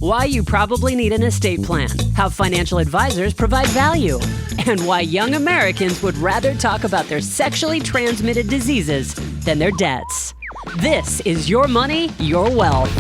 why you probably need an estate plan, how financial advisors provide value, and why young Americans would rather talk about their sexually transmitted diseases than their debts. This is Your Money, Your Wealth.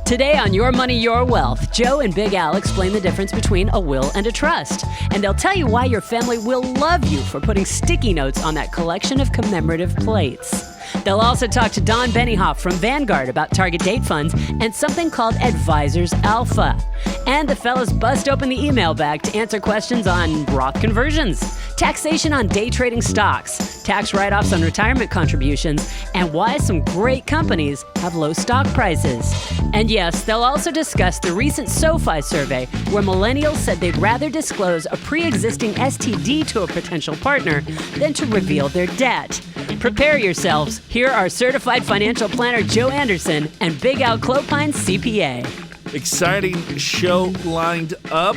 Today on Your Money, Your Wealth, Joe and Big Al explain the difference between a will and a trust. And they'll tell you why your family will love you for putting sticky notes on that collection of commemorative plates. They'll also talk to Don Bennyhoff from Vanguard about target date funds and something called Advisors Alpha. And the fellas bust open the email bag to answer questions on Roth conversions, taxation on day trading stocks, tax write-offs on retirement contributions, and why some great companies have low stock prices. And yes, they'll also discuss the recent SoFi survey where millennials said they'd rather disclose a pre-existing STD to a potential partner than to reveal their debt. Prepare yourselves. Here are certified financial planner Joe Anderson and Big Al Clopine, CPA. Exciting show lined up.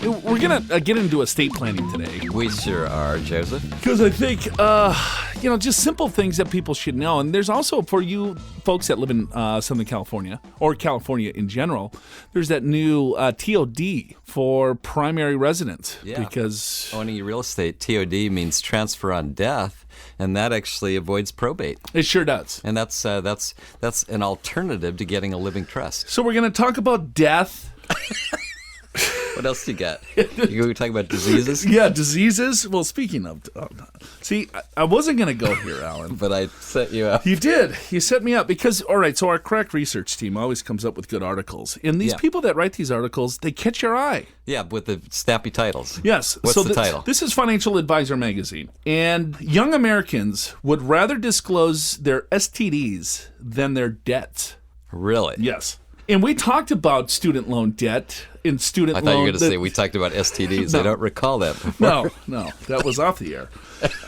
We're going to get into estate planning today. We sure are, Joseph. Because I think, just simple things that people should know. And there's also, for you folks that live in Southern California, or California in general, there's that new TOD for primary residence. Yeah. Because owning real estate, TOD means transfer on death, and that actually avoids probate. It sure does. And that's an alternative to getting a living trust. So we're going to talk about death. What else do you got? You were talking about diseases? Yeah, diseases. Well, speaking of, see, I wasn't going to go here, Alan. But I set you up. You did. You set me up because, all right, so our crack research team always comes up with good articles. And these people that write these articles, they catch your eye. Yeah, with the snappy titles. Yes. What's so the title? This is Financial Advisor Magazine. And young Americans would rather disclose their STDs than their debts. Really? Yes. And we talked about student loan debt and student loan. I thought you were going to say we talked about STDs. No. I don't recall that before. No, that was off the air.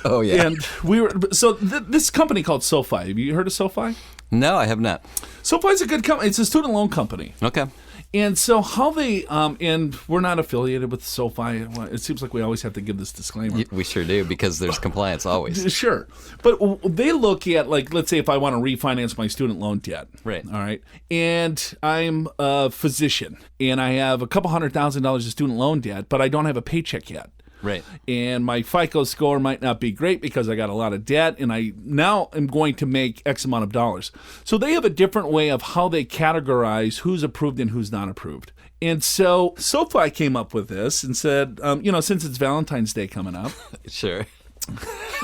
Oh, yeah. And we were this company called SoFi. Have you heard of SoFi? No, I have not. SoFi's a good company. It's a student loan company. Okay. And so how they, and we're not affiliated with SoFi. It seems like we always have to give this disclaimer. We sure do, because there's compliance always. Sure. But they look at, like, let's say if I want to refinance my student loan debt. Right. All right. And I'm a physician, and I have a couple $100,000 of student loan debt, but I don't have a paycheck yet. Right. And my FICO score might not be great because I got a lot of debt, and I now am going to make X amount of dollars. So they have a different way of how they categorize who's approved and who's not approved. And so SoFi came up with this and said, since it's Valentine's Day coming up. Sure.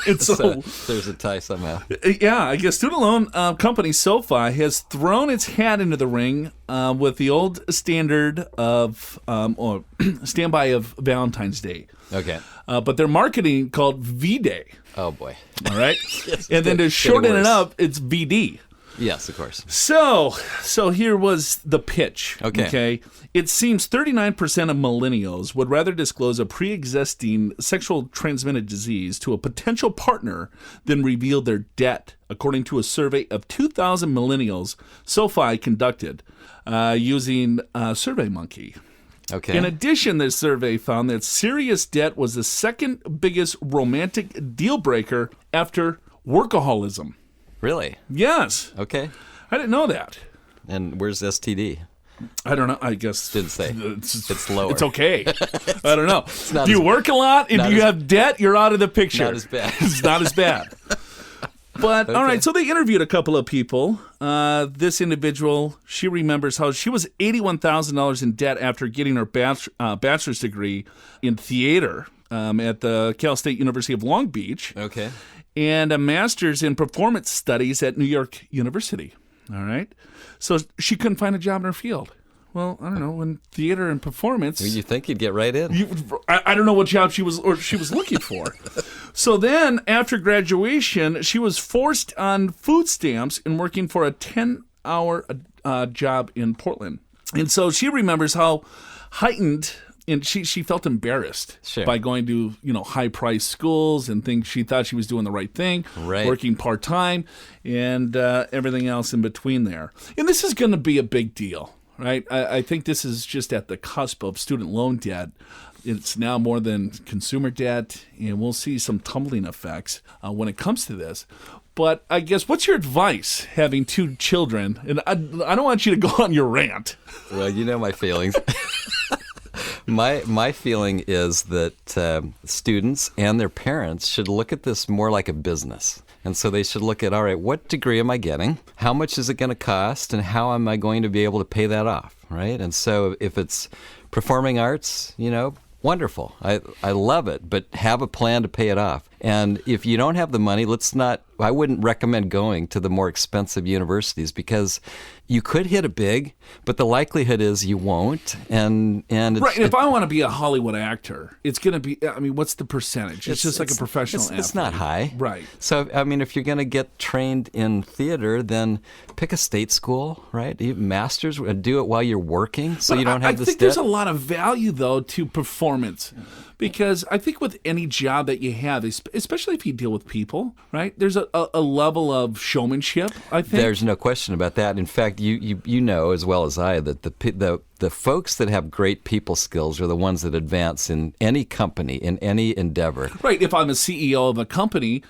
And so there's a tie somehow. Yeah, I guess student loan company SoFi has thrown its hat into the ring with the old standard of or standby of Valentine's Day. Okay. But they're marketing called V-Day. Oh, boy. All right? Yes, and then to shorten it worse. up, it's VD. Yes, of course. So here was the pitch. Okay. It seems 39% of millennials would rather disclose a pre-existing sexual transmitted disease to a potential partner than reveal their debt, according to a survey of 2,000 millennials SoFi conducted using SurveyMonkey. Okay. In addition, this survey found that serious debt was the second biggest romantic deal breaker after workaholism. Really? Yes. Okay. I didn't know that. And where's STD? I don't know. I guess Didn't say. It's lower. It's okay. I don't know. not Do you as- work a lot? If not you as- have debt, you're out of the picture. Not as bad. It's not as bad. But, all right, so they interviewed a couple of people. This individual, she remembers how she was $81,000 in debt after getting her bachelor's degree in theater at the Cal State University of Long Beach. Okay. And a master's in performance studies at New York University. All right. So she couldn't find a job in her field. Well, I don't know, in theater and performance. You think you'd get right in? I don't know what job she was looking for. So then, after graduation, she was forced on food stamps and working for a 10-hour job in Portland. And so she remembers how heightened, and she felt embarrassed by going to high-priced schools and things. She thought she was doing the right thing, working part-time, and everything else in between there. And this is going to be a big deal. Right, I think this is just at the cusp of student loan debt. It's now more than consumer debt, and we'll see some tumbling effects when it comes to this. But I guess, what's your advice having 2 children? And I don't want you to go on your rant. Well, you know my feelings. My feeling is that students and their parents should look at this more like a business. And so they should look at, all right, what degree am I getting? How much is it going to cost? And how am I going to be able to pay that off, right? And so if it's performing arts, wonderful. I love it, but have a plan to pay it off. And if you don't have the money, I wouldn't recommend going to the more expensive universities, because you could hit it big, but the likelihood is you won't. And right. And if I want to be a Hollywood actor, it's going to be, what's the percentage? It's just like a professional athlete. It's not high. Right. So, if you're going to get trained in theater, then pick a state school, right? Master's, do it while you're working, so you don't have this debt. I think there's a lot of value, though, to performance. Because I think with any job that you have, especially if you deal with people, right, there's a level of showmanship, I think. There's no question about that. In fact, you know as well as I that the folks that have great people skills are the ones that advance in any company, in any endeavor. Right. If I'm a CEO of a company,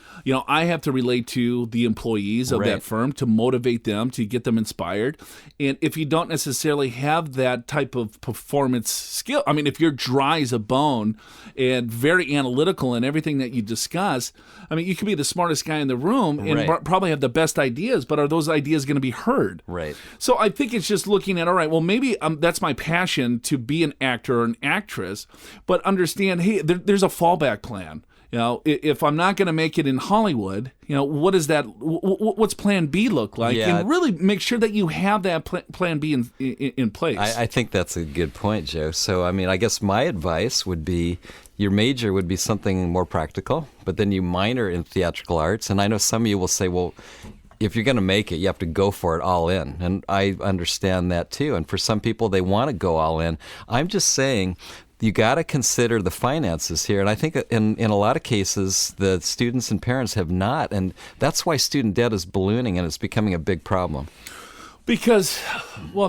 I have to relate to the employees of that firm to motivate them, to get them inspired. And if you don't necessarily have that type of performance skill, if you're dry as a bone and very analytical in everything that you discuss, you could be the smartest guy in the room and probably have the best ideas, but are those ideas going to be heard? Right. So I think it's just looking at, all right, well, maybe that's my passion to be an actor or an actress, but understand, hey, there's a fallback plan. If I'm not going to make it in Hollywood, what is that? What's Plan B look like? Yeah. And really make sure that you have that Plan B in place. I think that's a good point, Joe. So, I guess my advice would be your major would be something more practical, but then you minor in theatrical arts. And I know some of you will say, well, if you're going to make it, you have to go for it all in. And I understand that too. And for some people, they want to go all in. I'm just saying, you got to consider the finances here. And I think in a lot of cases, the students and parents have not. And that's why student debt is ballooning and it's becoming a big problem. Because,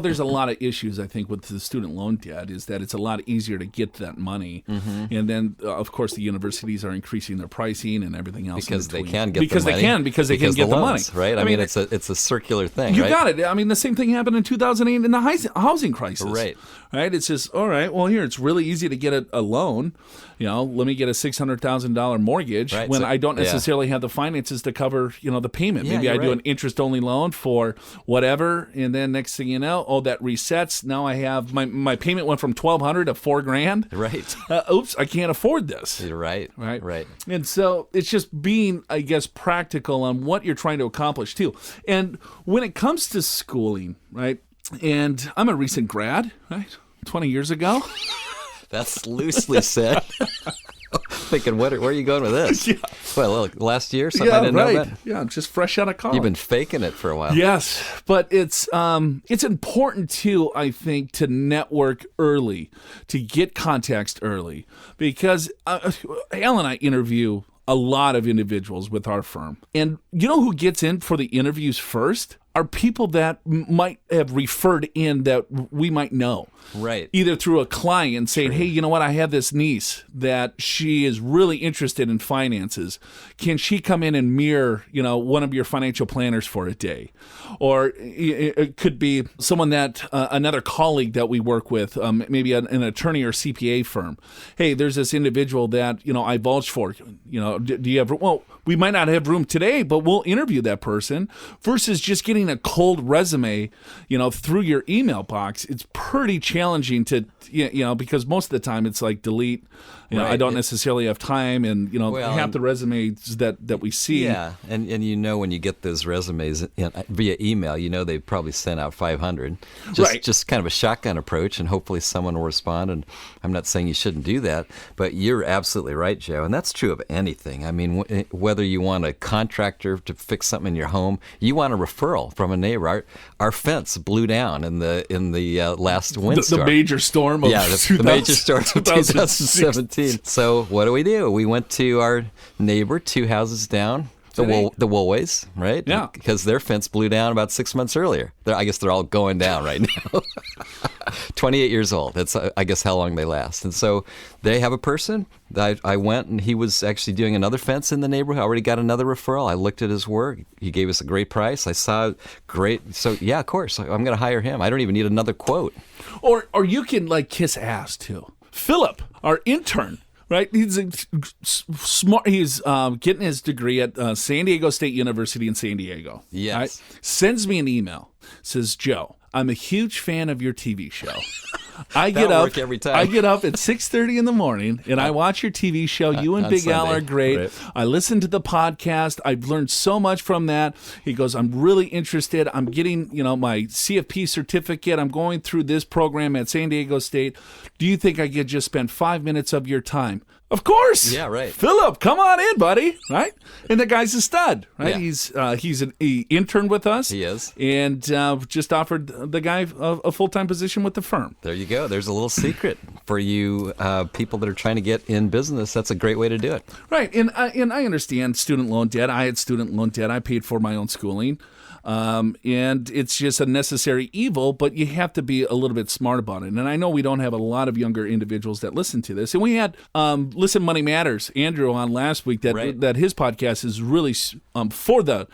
there's a lot of issues, I think, with the student loan debt, is that it's a lot easier to get that money. Mm-hmm. And then, of course, the universities are increasing their pricing and everything else. Because they can get because the money. Because they can get the money. Right? It's a circular thing, you right? got it. The same thing happened in 2008 in the housing crisis. Right. Right? It's just, all right, well, here, it's really easy to get a loan. Let me get a $600,000 mortgage when I don't necessarily have the finances to cover, the payment. Maybe I do an interest-only loan for whatever, and then next thing you know, that resets. Now I have my payment went from $1,200 to $4,000. Right. Oops, I can't afford this. You're right. Right. And so it's just being, I guess, practical on what you're trying to accomplish too. And when it comes to schooling, right? And I'm a recent grad, right? 20 years ago. That's loosely said. Thinking, where are you going with this? Yeah. Well, look, last year, something I didn't know about? Yeah, I'm just fresh out of college. You've been faking it for a while. Yes, but it's important too, I think, to network early, to get context early, because Al and I interview a lot of individuals with our firm, and you know who gets in for the interviews first? Are people that might have referred in that we might know. Right. Either through a client saying, hey, you know what, I have this niece that she is really interested in finances. Can she come in and mirror, one of your financial planners for a day? Or it could be someone that, another colleague that we work with, maybe an attorney or CPA firm. Hey, there's this individual that, I vouch for. Do you have, we might not have room today, but we'll interview that person versus just getting a cold resume, through your email box. It's pretty challenging to, because most of the time it's like delete. I don't necessarily have time, and half the resumes that we see. Yeah, and when you get those resumes via email, they've probably sent out 500. Just kind of a shotgun approach, and hopefully someone will respond. And I'm not saying you shouldn't do that, but you're absolutely right, Joe, and that's true of anything. Whether you want a contractor to fix something in your home, you want a referral from a neighbor. Our fence blew down in the last windstorm. The major storm of the major storm of 2017. So what do? We went to our neighbor 2 houses down, the Woolways, right? Yeah. Because their fence blew down about 6 months earlier. I guess they're all going down right now. 28 years old. That's, I guess, how long they last. And so they have a person. I went, and he was actually doing another fence in the neighborhood. I already got another referral. I looked at his work. He gave us a great price. I saw great. So, yeah, of course, I'm going to hire him. I don't even need another quote. Or you can, like, kiss ass, too. Philip, our intern. Right, he's smart. He's getting his degree at San Diego State University in San Diego. Yes, right? Sends me an email. Says, Joe, I'm a huge fan of your TV show. I get up every time. I get up at 6:30 in the morning and I watch your TV show. You and Big Al are great. Right. I listen to the podcast. I've learned so much from that. He goes, I'm really interested. I'm getting, my CFP certificate. I'm going through this program at San Diego State. Do you think I could just spend 5 minutes of your time? Of course. Yeah, right. Philip, come on in, buddy. Right? And the guy's a stud, right? Yeah. He's an intern with us. He is. And just offered the guy a full-time position with the firm. There you go. There's a little secret for you people that are trying to get in business. That's a great way to do it. Right. And I understand student loan debt. I had student loan debt. I paid for my own schooling. And it's just a necessary evil, but you have to be a little bit smart about it. And I know we don't have a lot of younger individuals that listen to this. And we had Listen Money Matters, Andrew, on last week, that his podcast is really for the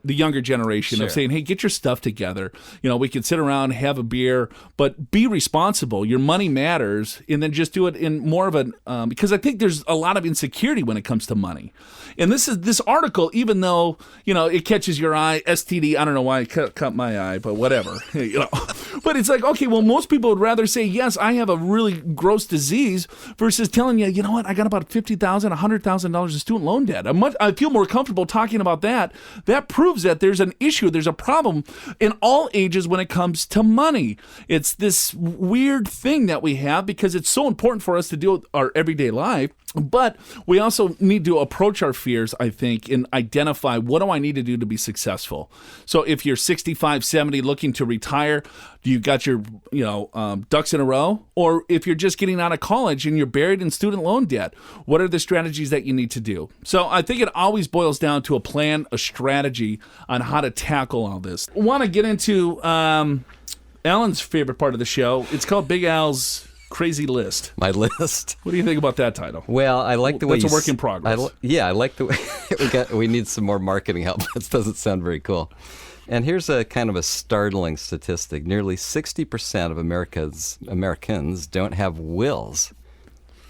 younger generation. Sure. Of saying, hey, get your stuff together. We can sit around, have a beer, but be responsible. Your money matters, and then just do it in more of a because I think there's a lot of insecurity when it comes to money. And this article, even though it catches your eye, STD. I don't know why it cut my eye, but whatever. But it's like, okay, well, most people would rather say, yes, I have a really gross disease versus telling you, you know what, I got about $50,000, $100,000 of student loan debt. I feel more comfortable talking about that. That proves that there's an issue, there's a problem in all ages when it comes to money. It's this weird thing that we have because it's so important for us to deal with our everyday life. But we also need to approach our fears, I think, and identify what do I need to do to be successful. So if you're 65, 70, looking to retire, do you got your ducks in a row? Or if you're just getting out of college and you're buried in student loan debt, what are the strategies that you need to do? So I think it always boils down to a plan, a strategy on how to tackle all this. I want to get into Alan's favorite part of the show. It's called Big Al's Crazy List. My list. What do you think about that title? Well, I like the way that's a work in progress. I like the way we need some more marketing help. That doesn't sound very cool. And here's a kind of a startling statistic. Nearly 60% of Americans don't have wills.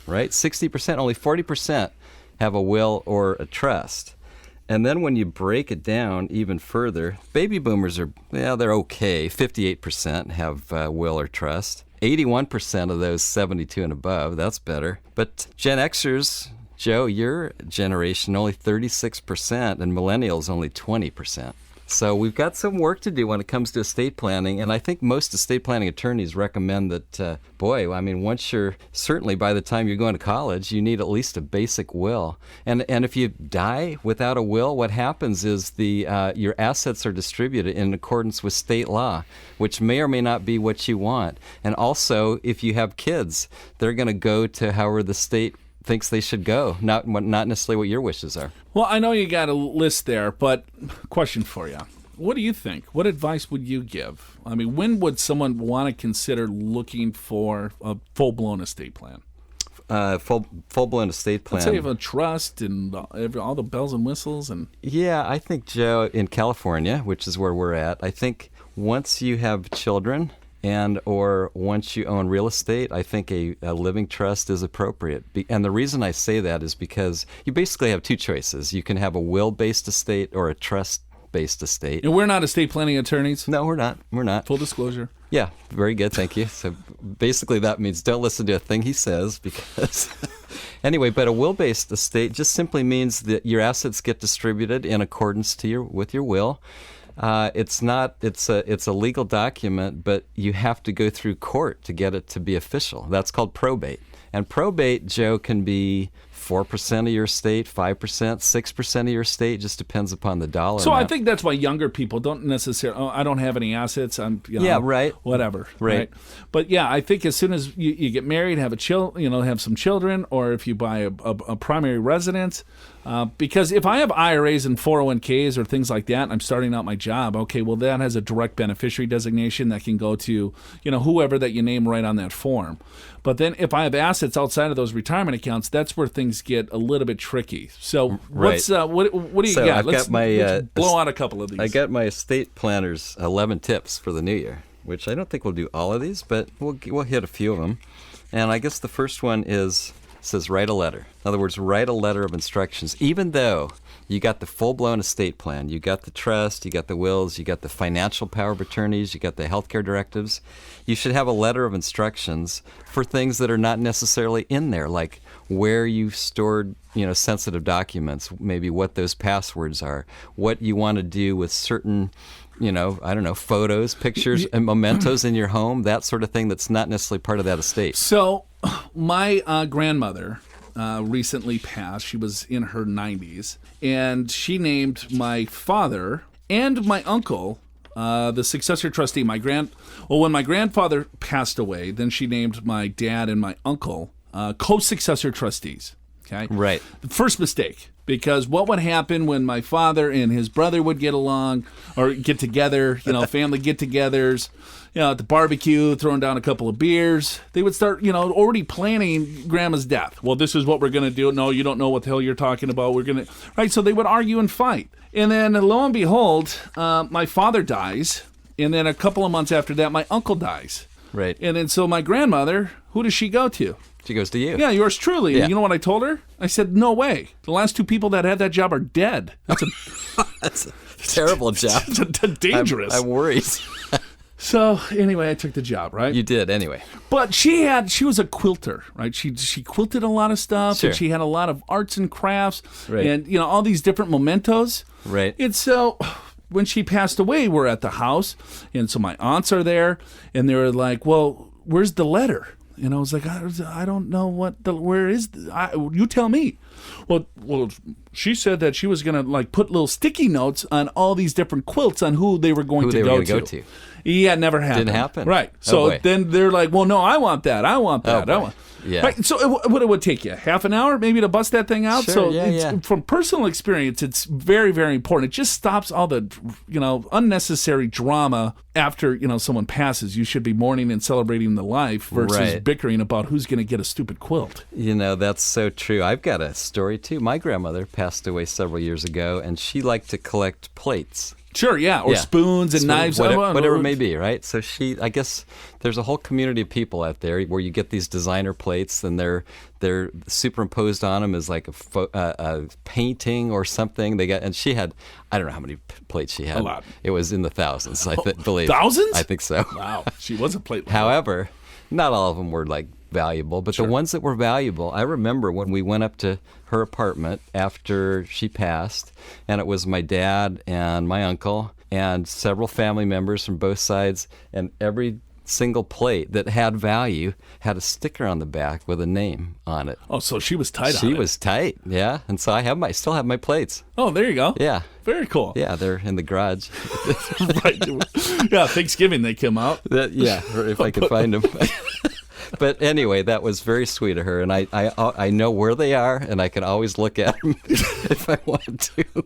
Right? 60%, only 40% have a will or a trust. And then when you break it down even further, baby boomers they're okay. 58% have will or trust. 81% of those 72 and above, that's better. But Gen Xers, Joe, your generation, only 36%, and millennials, only 20%. So we've got some work to do when it comes to estate planning, and I think most estate planning attorneys recommend that, once you're, certainly by the time you're going to college, you need at least a basic will. And if you die without a will, what happens is your assets are distributed in accordance with state law, which may or may not be what you want. And also, if you have kids, they're going to go to however the state thinks they should go, not necessarily what your wishes are. Well, I know you got a list there, but question for you. What do you think? What advice would you give? I mean, when would someone want to consider looking for a full-blown estate plan? Full-blown estate plan. Let's say you have a trust and all the bells and whistles. Yeah, I think, Joe, in California, which is where we're at, I think once you have children or once you own real estate, I think a living trust is appropriate. And the reason I say that is because you basically have two choices. You can have a will-based estate or a trust-based estate. And we're not estate planning attorneys? No, we're not. We're not. Full disclosure. Yeah, very good. Thank you. So basically that means don't listen to a thing he says because... Anyway, but a will-based estate just simply means that your assets get distributed in accordance with your will. It's a legal document, but you have to go through court to get it to be official. That's called probate. And probate, Joe, can be 4% of your estate, 5%, 6% of your estate. Just depends upon the dollar So amount. I think that's why younger people don't necessarily, I don't have any assets. I'm, right. Whatever. Right. But yeah, I think as soon as you get married, have have some children, or if you buy a primary residence, because if I have IRAs and 401ks or things like that, and I'm starting out my job, okay, well, that has a direct beneficiary designation that can go to, whoever that you name right on that form. But then if I have assets outside of those retirement accounts, that's where things get a little bit tricky. So what do you got? Let's blow out a couple of these. I got my estate planner's 11 tips for the new year, which I don't think we'll do all of these, but we'll hit a few of them. And I guess the first one says write a letter. In other words, write a letter of instructions. Even though you got the full-blown estate plan, you got the trust, you got the wills, you got the financial power of attorneys, you got the healthcare directives, you should have a letter of instructions for things that are not necessarily in there, like where you've stored, sensitive documents, maybe what those passwords are, what you want to do with certain photos, pictures, and mementos in your home, that sort of thing that's not necessarily part of that estate. So my grandmother recently passed. She was in her 90s, and she named my father and my uncle the successor trustee. When my grandfather passed away, then she named my dad and my uncle co-successor trustees. Okay? Right. The first mistake. Because what would happen when my father and his brother would get along or get together, family get-togethers, at the barbecue, throwing down a couple of beers, they would start, already planning grandma's death. Well, this is what we're going to do. No, you don't know what the hell you're talking about. Right? So they would argue and fight. And then lo and behold, my father dies. And then a couple of months after that, my uncle dies. Right. And then so my grandmother, who does she go to? She goes to you. Yeah, yours truly. Yeah. And you know what I told her? I said, no way. The last two people that had that job are dead. That's a terrible job. It's dangerous. I'm worried. So anyway, I took the job, right? You did, anyway. But she was a quilter, right? She quilted a lot of stuff. Sure. And she had a lot of arts and crafts. Right. And, all these different mementos. Right. And so when she passed away, we're at the house. And so my aunts are there. And they were like, well, where's the letter? And I was like, I don't know where is you tell me. Well, she said that she was going to put little sticky notes on all these different quilts on who they were going to go to. Yeah, never happened. Didn't happen. Right. So then they're like, well, no, I want that. I want that. Oh, yeah. Right. So what it would take you? Half an hour maybe to bust that thing out? Sure, So from personal experience, it's very, very important. It just stops all the, unnecessary drama after, someone passes. You should be mourning and celebrating the life versus bickering about who's going to get a stupid quilt. That's so true. I've got a story, too. My grandmother passed away several years ago, and she liked to collect plates. Sure, yeah, or spoons and knives. Whatever it may be, right? So I guess there's a whole community of people out there where you get these designer plates and they're superimposed on them as like a painting or something. And she had, I don't know how many plates she had. A lot. It was in the thousands, I believe. Thousands? I think so. Wow, she was a plate. However, not all of them were valuable, but the ones that were valuable, I remember when we went up to her apartment after she passed, and it was my dad and my uncle and several family members from both sides, and every single plate that had value had a sticker on the back with a name on it. Oh, so she was tight on it. She was tight, yeah. And so I still have my plates. Oh, there you go. Yeah. Very cool. Yeah, they're in the garage. Right. Yeah, Thanksgiving they come out. If I can find them. But anyway, that was very sweet of her, and I know where they are, and I can always look at them if I want to.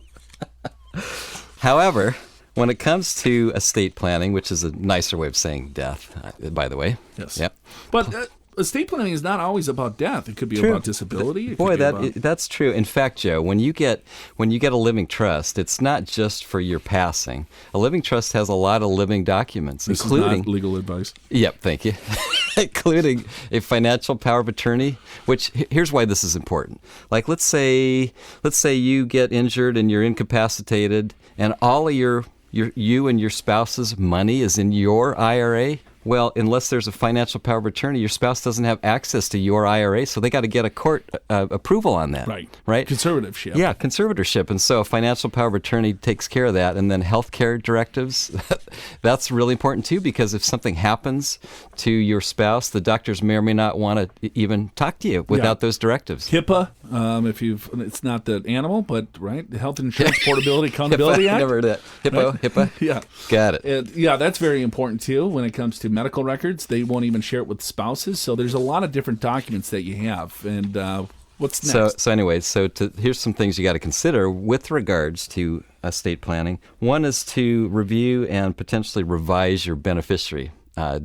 However, when it comes to estate planning, which is a nicer way of saying death, by the way. Yes. Yep. But estate planning is not always about death. It could be about disability. That's true. In fact, Joe, when you get a living trust, it's not just for your passing. A living trust has a lot of living documents, including is not legal advice. Yep, thank you. Including a financial power of attorney, which here's why this is important. Like let's say you get injured and you're incapacitated and all of you and your spouse's money is in your IRA. Well, unless there's a financial power of attorney, your spouse doesn't have access to your IRA, so they got to get a court approval on that. Right? Conservatorship. Yeah, conservatorship. And so a financial power of attorney takes care of that. And then healthcare directives, that's really important too, because if something happens to your spouse, the doctors may or may not want to even talk to you without those directives. HIPAA, it's not the animal, but the Health Insurance Portability Accountability Act. Never heard of that. HIPAA. Yeah. Got it. That's very important too when it comes to medical records. They won't even share it with spouses. So there's a lot of different documents that you have. And what's next? Here's some things you got to consider with regards to estate planning. One is to review and potentially revise your beneficiary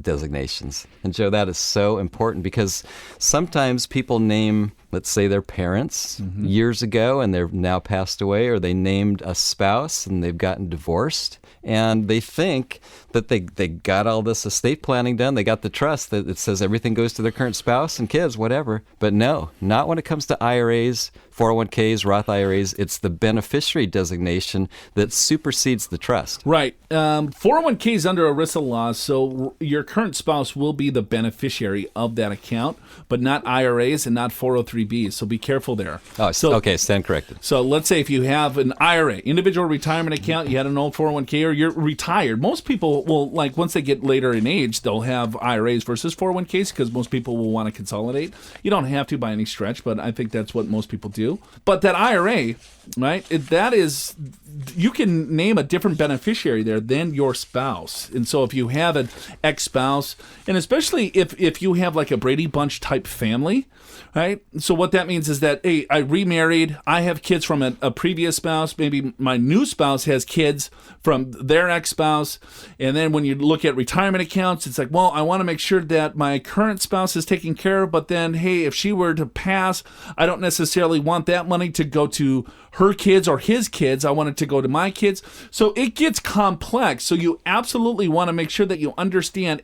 designations. And Joe, that is so important because sometimes people name, let's say, their parents years ago and they're now passed away, or they named a spouse and they've gotten divorced. And they think that they got all this estate planning done. They got the trust that it says everything goes to their current spouse and kids, whatever. But no, not when it comes to IRAs, 401ks, Roth IRAs. It's the beneficiary designation that supersedes the trust. Right. 401ks under ERISA laws, so your current spouse will be the beneficiary of that account, but not IRAs and not 403bs. So be careful there. Oh, okay. Stand corrected. So let's say if you have an IRA, individual retirement account, you had an old 401k, or you're retired. Most people will, once they get later in age, they'll have IRAs versus 401ks because most people will want to consolidate. You don't have to by any stretch, but I think that's what most people do. But that IRA, right, you can name a different beneficiary there than your spouse. And so if you have an ex-spouse, and especially if you have like a Brady Bunch type family, right? So what that means is that, hey, I remarried, I have kids from a previous spouse, maybe my new spouse has kids from their ex-spouse, and then when you look at retirement accounts, it's like, well, I want to make sure that my current spouse is taken care of, but then, hey, if she were to pass, I don't necessarily want that money to go to her kids or his kids. I want it to go to my kids. So it gets complex. So you absolutely want to make sure that you understand,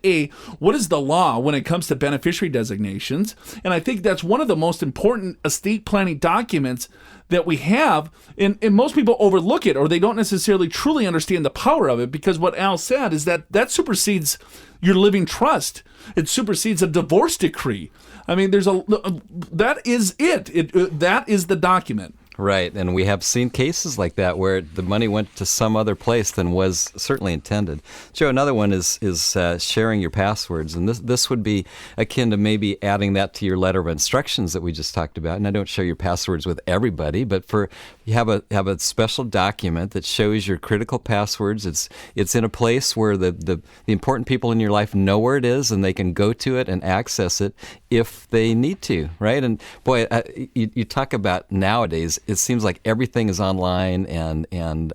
what is the law when it comes to beneficiary designations? And I think that's one of the most important estate planning documents that we have, and most people overlook it, or they don't necessarily truly understand the power of it, because what Al said is that supersedes your living trust. It supersedes a divorce decree. I mean, that is it. That is the document. Right, and we have seen cases like that where the money went to some other place than was certainly intended. Joe, another one is sharing your passwords, and this would be akin to maybe adding that to your letter of instructions that we just talked about. And I don't share your passwords with everybody, but you have a special document that shows your critical passwords. It's in a place where the important people in your life know where it is, and they can go to it and access it if they need to, right? And boy, you talk about nowadays. It seems like everything is online and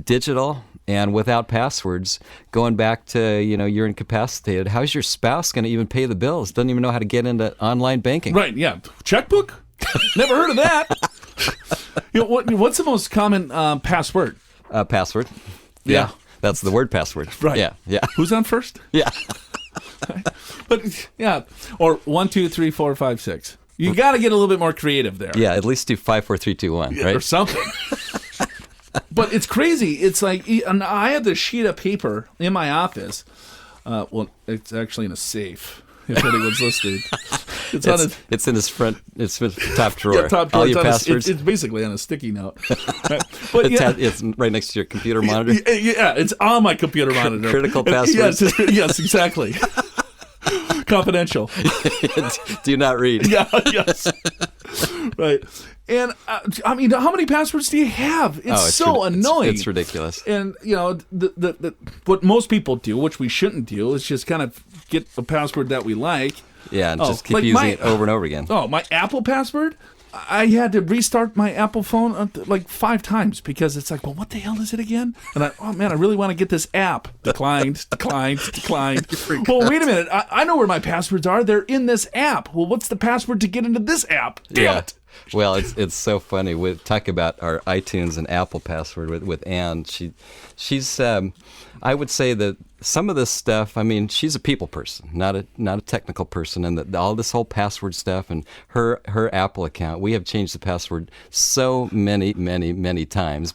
digital and without passwords. Going back to, you're incapacitated. How's your spouse going to even pay the bills? Doesn't even know how to get into online banking. Right, yeah. Checkbook? Never heard of that. What's the most common password? Password. Yeah. That's the word password. Right. Yeah. Who's on first? Yeah. But, yeah. Or 1, 2, 3, 4, 5, 6. You got to get a little bit more creative there. Yeah, at least do 5, 4, 3, 2, 1, right? Or something. But it's crazy. It's like, I have this sheet of paper in my office. Well, it's actually in a safe, if anyone's listening. It's in his top drawer. Yeah, top drawer. All your passwords. It's basically on a sticky note. Right? But it's right next to your computer monitor. Yeah, it's on my computer monitor. Critical passwords. Yes, exactly. Confidential. Do not read. Yeah, yes. Right. And how many passwords do you have? It's so annoying. It's ridiculous. And what most people do, which we shouldn't do, is just kind of get a password that we like. Yeah, and just keep using it over and over again. Oh, my Apple password? I had to restart my Apple phone 5 times because it's like, well, what the hell is it again? And I really want to get this app. Declined. Well, wait a minute. I know where my passwords are. They're in this app. Well, what's the password to get into this app? Damn it. Well, it's so funny. We talk about our iTunes and Apple password with Ann. She's I would say that some of this stuff, I mean, she's a people person, not a technical person, and all this whole password stuff and her Apple account, we have changed the password so many times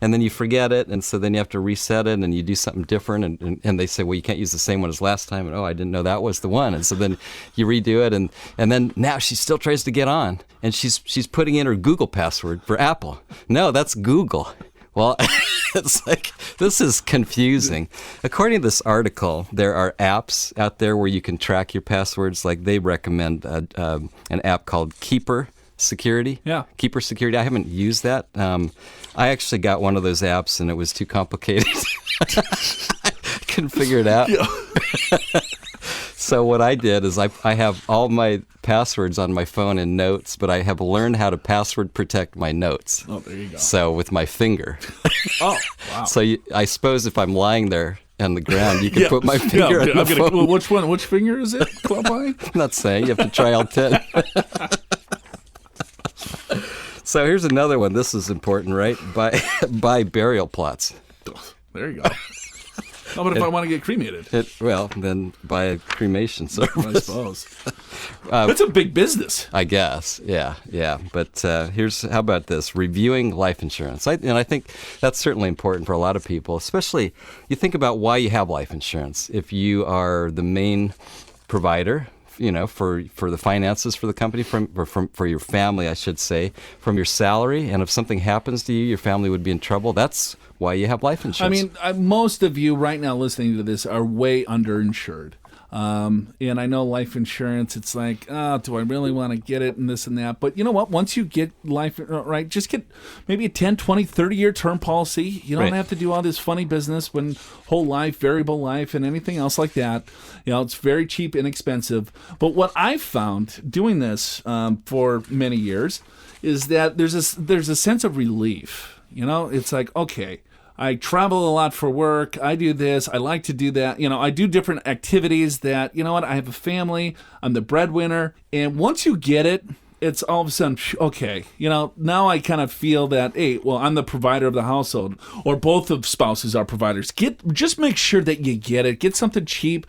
and then you forget it, and so then you have to reset it, and you do something different, and they say, well, you can't use the same one as last time, and I didn't know that was the one, and so then you redo it, and then now she still tries to get on, and she's putting in her Google password for Apple. No, that's Google. Well, it's like, this is confusing. According to this article, there are apps out there where you can track your passwords. Like, they recommend an app called Keeper Security. Yeah. Keeper Security. I haven't used that. I actually got one of those apps, and it was too complicated. I couldn't figure it out. Yeah. So what I did is I have all my passwords on my phone in Notes, but I have learned how to password protect my Notes. Oh, there you go. So with my finger. Oh, wow. So I suppose if I'm lying there on the ground, you can put my finger on the phone. Well, which one? Which finger is it? Club eye? I'm not saying. You have to try all 10. So here's another one. This is important, right? Buy burial plots. There you go. How about if I want to get cremated? Then buy a cremation service. I suppose. That's a big business. I guess. Yeah. But how about this? Reviewing life insurance. I think that's certainly important for a lot of people, especially you think about why you have life insurance. If you are the main provider, for the finances for the company, for your family, I should say, from your salary, and if something happens to you, your family would be in trouble. That's why you have life insurance. I mean, most of you right now listening to this are way underinsured. And I know life insurance, it's like, do I really want to get it and this and that? But you know what? Once you get life, right, just get maybe a 10, 20, 30-year term policy. You don't have to do all this funny business when whole life, variable life, and anything else like that. It's very cheap, inexpensive. But what I've found doing this for many years is that there's a sense of relief. It's like, okay, I travel a lot for work. I do this. I like to do that. I do different activities that, I have a family. I'm the breadwinner. And once you get it, it's all of a sudden, okay, now I kind of feel that, hey, well, I'm the provider of the household, or both of spouses are providers. Just make sure that you get it. Get something cheap.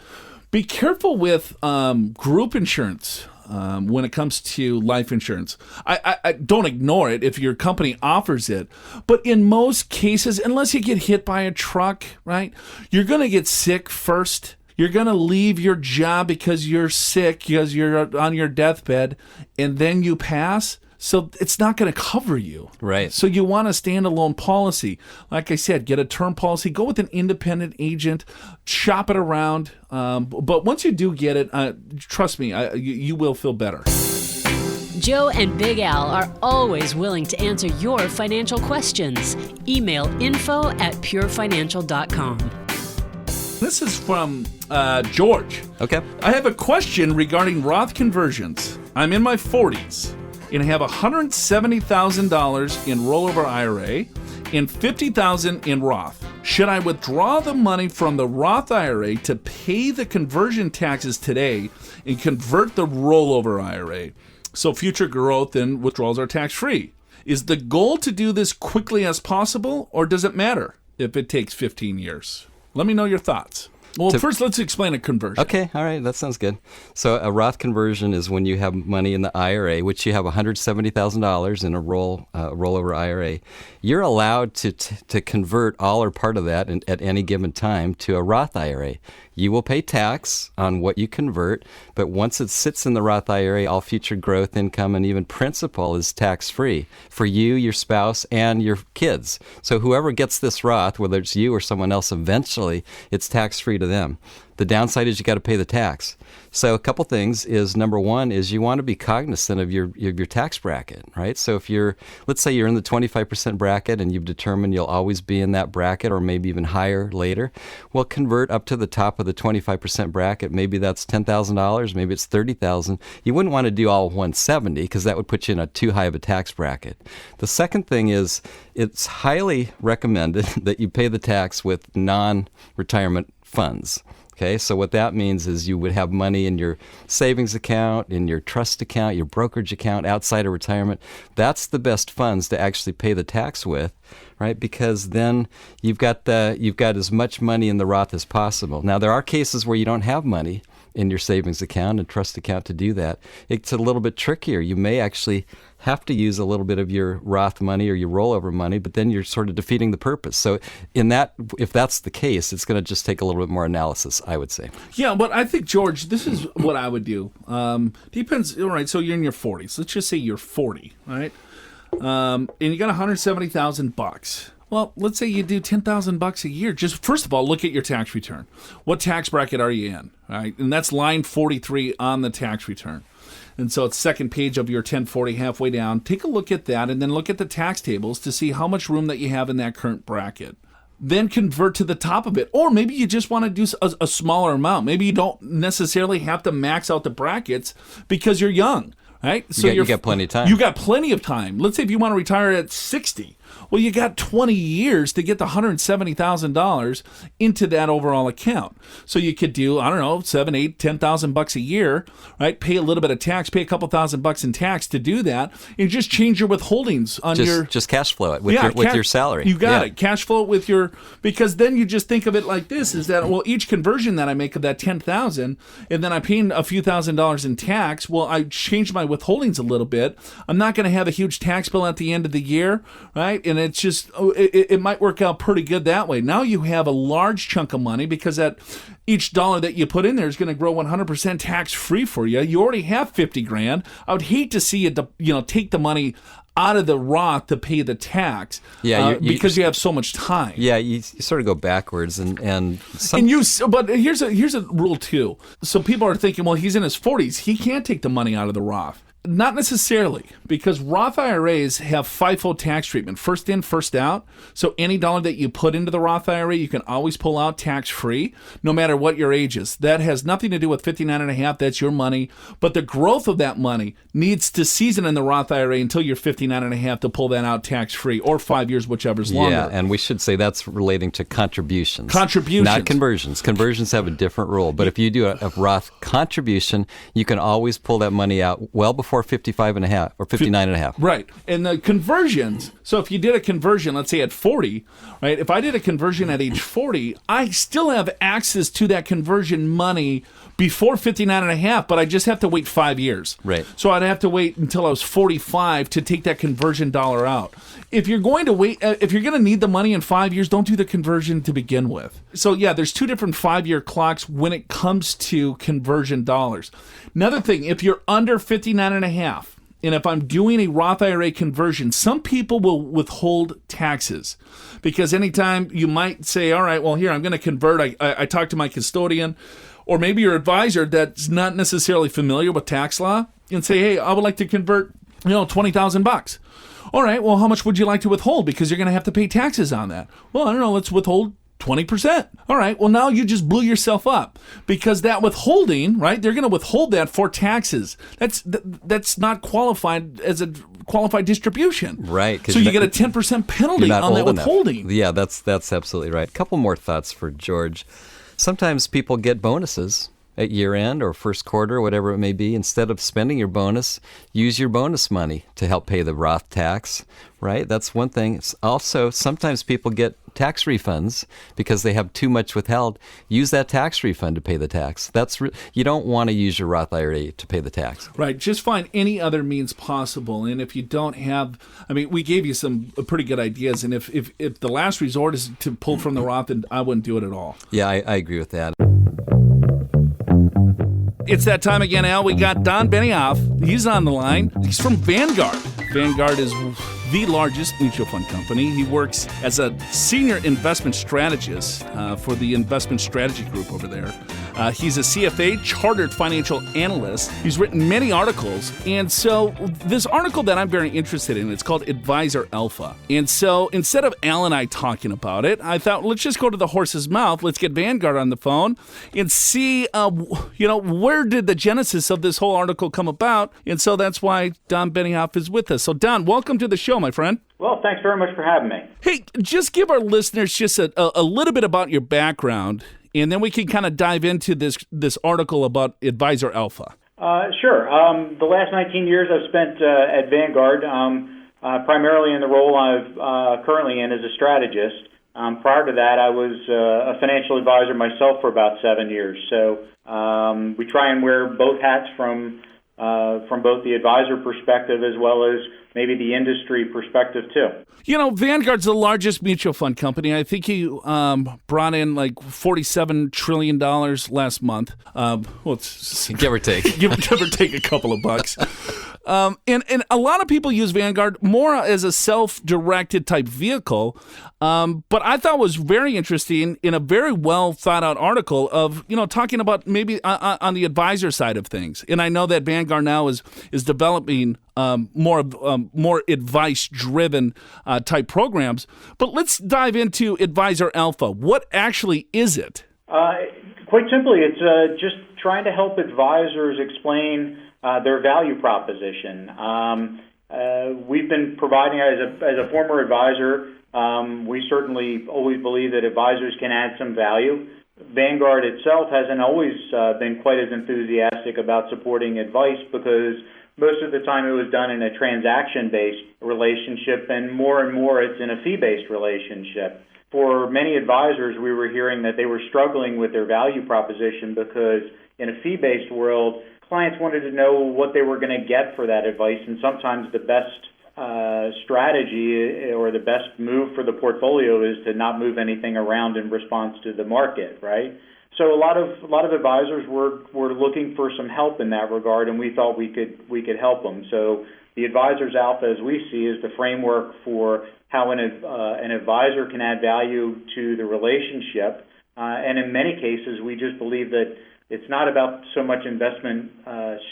Be careful with group insurance. When it comes to life insurance, I don't ignore it if your company offers it. But in most cases, unless you get hit by a truck, right, you're going to get sick first. You're going to leave your job because you're sick, because you're on your deathbed, and then you pass. So it's not going to cover you. Right. So you want a standalone policy. Like I said, get a term policy. Go with an independent agent. Shop it around. But once you do get it, trust me, you will feel better. Joe and Big Al are always willing to answer your financial questions. Email info@purefinancial.com. This is from George. Okay. I have a question regarding Roth conversions. I'm in my 40s. And I have $170,000 in rollover IRA and $50,000 in Roth. Should I withdraw the money from the Roth IRA to pay the conversion taxes today and convert the rollover IRA so future growth and withdrawals are tax-free? Is the goal to do this quickly as possible, or does it matter if it takes 15 years? Let me know your thoughts. Well, first, let's explain a conversion. Okay, all right, that sounds good. So a Roth conversion is when you have money in the IRA, which you have $170,000 in a rollover IRA. You're allowed to convert all or part of that at any given time to a Roth IRA. You will pay tax on what you convert, but once it sits in the Roth IRA, all future growth, income, and even principal is tax-free for you, your spouse, and your kids. So whoever gets this Roth, whether it's you or someone else, eventually it's tax-free to them. The downside is you got to pay the tax. So a couple things is, number one is you want to be cognizant of your tax bracket, right? So if let's say you're in the 25% bracket and you've determined you'll always be in that bracket or maybe even higher later, well, convert up to the top of the 25% bracket. Maybe that's $10,000, maybe it's $30,000. You wouldn't want to do all 170 because that would put you in a too high of a tax bracket. The second thing is it's highly recommended that you pay the tax with non-retirement funds. Okay, so what that means is you would have money in your savings account, in your trust account, your brokerage account, outside of retirement. That's the best funds to actually pay the tax with, right? Because then you've got as much money in the Roth as possible. Now, there are cases where you don't have money in your savings account and trust account to do that. It's a little bit trickier. You may actually have to use a little bit of your Roth money or your rollover money, but then you're sort of defeating the purpose. So if that's the case, it's going to just take a little bit more analysis, I would say. Yeah, but I think, George, this is what I would do. Depends. All right, so you're in your 40s. Let's just say you're 40, right? And you got $170,000. Well, let's say you do $10,000 a year. Just first of all, look at your tax return. What tax bracket are you in? All right, and that's line 43 on the tax return. And so it's second page of your 1040, halfway down. Take a look at that, and then look at the tax tables to see how much room that you have in that current bracket. Then convert to the top of it. Or maybe you just want to do a smaller amount. Maybe you don't necessarily have to max out the brackets because you're young. Right? So you got plenty of time. You got plenty of time. Let's say if you want to retire at 60. Well, you got 20 years to get the $170,000 into that overall account. So you could do, I don't know, $7,000, $8,000, $10,000 a year, right? Pay a little bit of tax, pay a couple $1,000 in tax to do that, and just change your withholdings on just cash flow it with your salary. You got it. Cash flow it with your, because then you just think of it like this: is that, well, each conversion that I make of that $10,000, and then I pay a few $1,000s in tax. Well, I changed my withholdings a little bit. I'm not going to have a huge tax bill at the end of the year, right? And it's just, it might work out pretty good that way. Now you have a large chunk of money because that each dollar that you put in there is going to grow 100% tax free for you. You already have 50 grand. I would hate to see you take the money out of the Roth to pay the tax, because you have so much time. Yeah, you sort of go backwards, but here's a rule too. So people are thinking, well, he's in his 40s, he can't take the money out of the Roth. Not necessarily, because Roth IRAs have FIFO tax treatment, first in, first out. So any dollar that you put into the Roth IRA, you can always pull out tax-free, no matter what your age is. That has nothing to do with 59 and a half. That's your money. But the growth of that money needs to season in the Roth IRA until you're 59 and a half to pull that out tax-free, or 5 years, whichever's longer. Yeah, and we should say that's relating to contributions. Contributions. Not conversions. Conversions have a different rule. But if you do a Roth contribution, you can always pull that money out well before 55 and a half or 59 and a half. Right. And the conversions, so if you did a conversion, let's say at 40, right? If I did a conversion at age 40, I still have access to that conversion money before 59 and a half, but I just have to wait 5 years. Right. So I'd have to wait until I was 45 to take that conversion dollar out. If you're going to wait, if you're going to need the money in 5 years, don't do the conversion to begin with. So yeah, there's two different 5-year clocks when it comes to conversion dollars. Another thing, if you're under 59 and a half, and if I'm doing a Roth IRA conversion, some people will withhold taxes, because anytime you might say, all right, well, here, I'm going to convert. I talked to my custodian, or maybe your advisor that's not necessarily familiar with tax law, and say, hey, I would like to convert, $20,000. All right, well, how much would you like to withhold? Because you're going to have to pay taxes on that. Well, I don't know, let's withhold 20%. All right, well, now you just blew yourself up, because that withholding, right, they're going to withhold that for taxes. That's not qualified as a qualified distribution. Right. So you get a 10% penalty on that withholding. Yeah, that's absolutely right. A couple more thoughts for George. Sometimes people get bonuses at year end or first quarter, whatever it may be. Instead of spending your bonus, use your bonus money to help pay the Roth tax, right? That's one thing. It's also, sometimes people get tax refunds because they have too much withheld. Use that tax refund to pay the tax. You don't want to use your Roth IRA to pay the tax. Right. Just find any other means possible. And if you don't have, we gave you some pretty good ideas. And if the last resort is to pull from the Roth, then I wouldn't do it at all. Yeah, I agree with that. It's that time again, Al. We got Don Bennyhoff. He's on the line. He's from Vanguard. Vanguard is the largest mutual fund company. He works as a senior investment strategist for the investment strategy group over there. He's a CFA, chartered financial analyst. He's written many articles. And so this article that I'm very interested in, it's called Advisor Alpha. And so instead of Al and I talking about it, I thought, let's just go to the horse's mouth. Let's get Vanguard on the phone and see, where did the genesis of this whole article come about? And so that's why Don Bennyhoff is with us. So Don, welcome to the show, my friend. Well, thanks very much for having me. Hey, just give our listeners just a little bit about your background and then we can kind of dive into this article about Advisor Alpha. Sure. The last 19 years I've spent at Vanguard, primarily in the role I'm currently in as a strategist. Prior to that, I was a financial advisor myself for about 7 years. So we try and wear both hats from both the advisor perspective as well as maybe the industry perspective too. You know, Vanguard's the largest mutual fund company. I think he brought in like $47 trillion last month. Well, it's give or take. give or take a couple of bucks. And a lot of people use Vanguard more as a self-directed type vehicle. But I thought was very interesting in a very well thought out article of, talking about maybe on the advisor side of things. And I know that Vanguard now is developing more advice driven type programs. But let's dive into Advisor Alpha. What actually is it? Quite simply, it's just trying to help advisors explain their value proposition. We've been providing, as a former advisor, we certainly always believe that advisors can add some value. Vanguard itself hasn't always been quite as enthusiastic about supporting advice because most of the time it was done in a transaction-based relationship, and more it's in a fee-based relationship. For many advisors, we were hearing that they were struggling with their value proposition because in a fee-based world, clients wanted to know what they were going to get for that advice, and sometimes the best strategy or the best move for the portfolio is to not move anything around in response to the market, right? So a lot of advisors were looking for some help in that regard, and we thought we could help them. So the Advisors Alpha, as we see, is the framework for how an advisor can add value to the relationship. And in many cases, we just believe that it's not about so much investment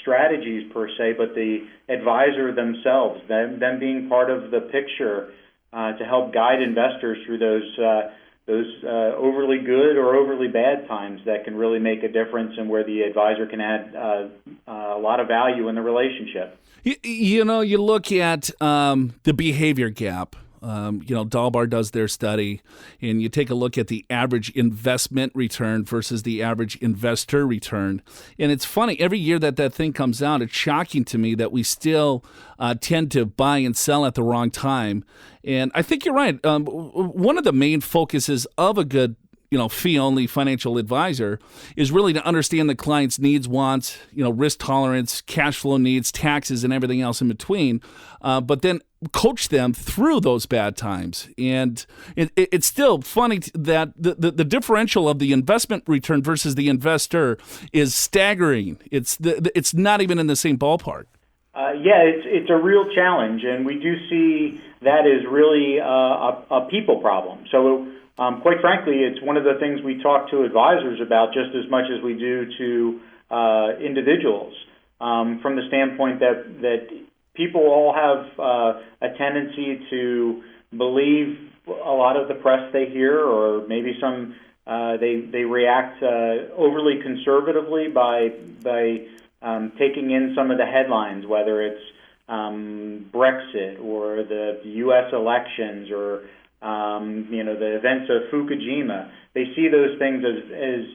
strategies per se, but the advisor themselves, them being part of the picture to help guide investors through those overly good or overly bad times that can really make a difference and where the advisor can add a lot of value in the relationship. You look at the behavior gap. Dalbar does their study, and you take a look at the average investment return versus the average investor return. And it's funny, every year that thing comes out, it's shocking to me that we still tend to buy and sell at the wrong time. And I think you're right. One of the main focuses of a good fee-only financial advisor is really to understand the client's needs, wants, risk tolerance, cash flow needs, taxes, and everything else in between, but then coach them through those bad times. And it's still funny that the differential of the investment return versus the investor is staggering. It's not even in the same ballpark. It's a real challenge, and we do see that as really a people problem. So quite frankly, it's one of the things we talk to advisors about just as much as we do to individuals, from the standpoint that people all have a tendency to believe a lot of the press they hear, or maybe some they react overly conservatively by taking in some of the headlines, whether it's Brexit or the U.S. elections or the events of Fukushima. They see those things as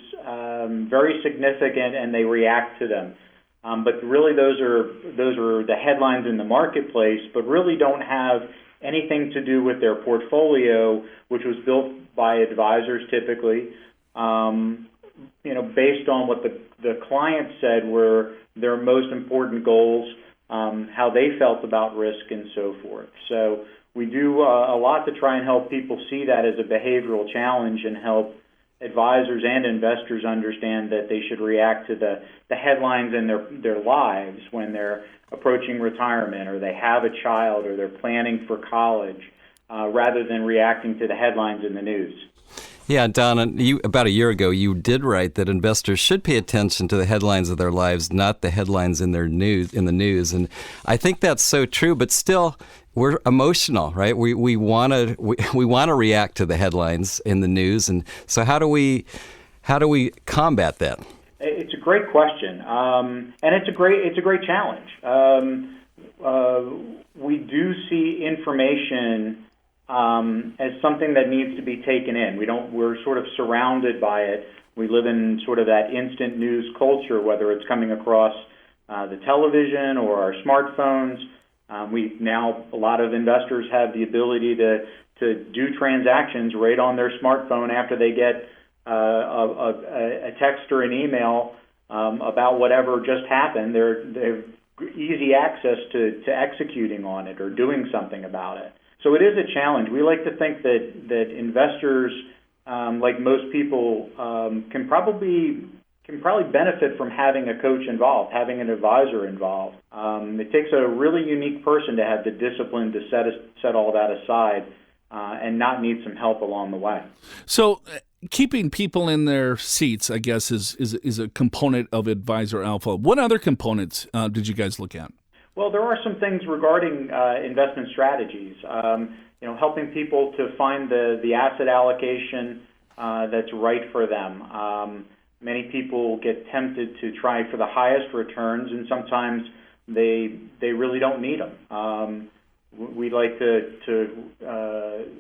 very significant, and they react to them. But really, those are the headlines in the marketplace, but really don't have anything to do with their portfolio, which was built by advisors typically, based on what the client said were their most important goals, how they felt about risk, and so forth. So we do a lot to try and help people see that as a behavioral challenge and help advisors and investors understand that they should react to the headlines in their lives when they're approaching retirement, or they have a child, or they're planning for college, rather than reacting to the headlines in the news. Yeah, Don, about a year ago, you did write that investors should pay attention to the headlines of their lives, not the headlines in the news. And I think that's so true, but still, we're emotional, right? We want to react to the headlines in the news, and so how do we combat that? It's a great question, and it's a great challenge. We do see information as something that needs to be taken in. We're sort of surrounded by it. We live in sort of that instant news culture, whether it's coming across the television or our smartphones. A lot of investors have the ability to do transactions right on their smartphone after they get a text or an email about whatever just happened. They've easy access to executing on it or doing something about it. So it is a challenge. We like to think that investors, like most people, can probably benefit from having a coach involved, having an advisor involved. It takes a really unique person to have the discipline to set all that aside and not need some help along the way. So keeping people in their seats, I guess, is a component of Advisor Alpha. What other components did you guys look at? Well, there are some things regarding investment strategies. Helping people to find the asset allocation that's right for them. Many people get tempted to try for the highest returns, and sometimes they really don't need them. We like to